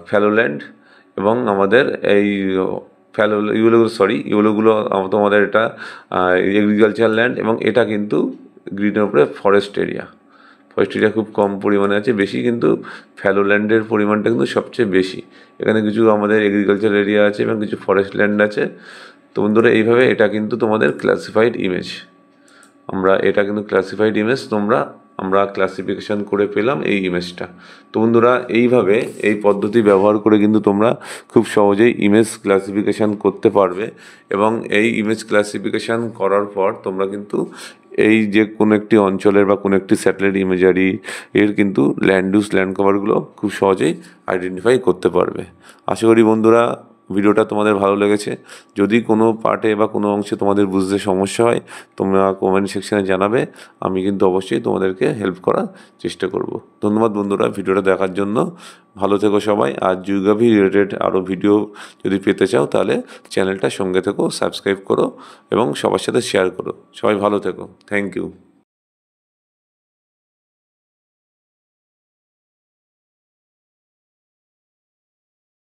ফ্যালোল্যান্ড, এবং আমাদের এই ইয়েলোগুলো তোমাদের এটা এগ্রিকালচার ল্যান্ড, এবং এটা কিন্তু গ্রিনের উপরে ফরেস্ট এরিয়া খুব কম পরিমাণে আছে, বেশি কিন্তু ফ্যালোল্যান্ডের পরিমাণটা কিন্তু সবচেয়ে বেশি। এখানে কিছু আমাদের এগ্রিকালচার এরিয়া আছে এবং কিছু ফরেস্ট ল্যান্ড আছে। তো বন্ধুরা এইভাবে এটা কিন্তু তোমাদের ক্লাসিফাইড ইমেজ, আমরা ক্লাসিফিকেশান করে পেলাম এই ইমেজটা। তো বন্ধুরা এইভাবে এই পদ্ধতি ব্যবহার করে কিন্তু তোমরা খুব সহজেই ইমেজ ক্লাসিফিকেশান করতে পারবে, এবং এই ইমেজ ক্লাসিফিকেশান করার পর তোমরা কিন্তু এই যে কোনো একটি অঞ্চলের বা কোনো একটি স্যাটেলাইট ইমেজারি এর কিন্তু ল্যান্ড কভারগুলো খুব সহজেই আইডেন্টিফাই করতে পারবে। আশা করি বন্ধুরা ভিডিওটা তোমাদের ভালো লেগেছে। যদি কোনো পার্টে বা কোনো অংশে তোমাদের বুঝতে সমস্যা হয়, তোমরা কমেন্ট সেকশানে জানাবে। আমি কিন্তু অবশ্যই তোমাদেরকে হেল্প করার চেষ্টা করব। ধন্যবাদ বন্ধুরা ভিডিওটা দেখার জন্য। ভালো থেকো সবাই। আর জিওগ্রাফি রিলেটেড আরও ভিডিও যদি পেতে চাও তাহলে চ্যানেলটা সঙ্গে থেকো, সাবস্ক্রাইব করো এবং সবার সাথে শেয়ার করো। সবাই ভালো থেকো। Thank you.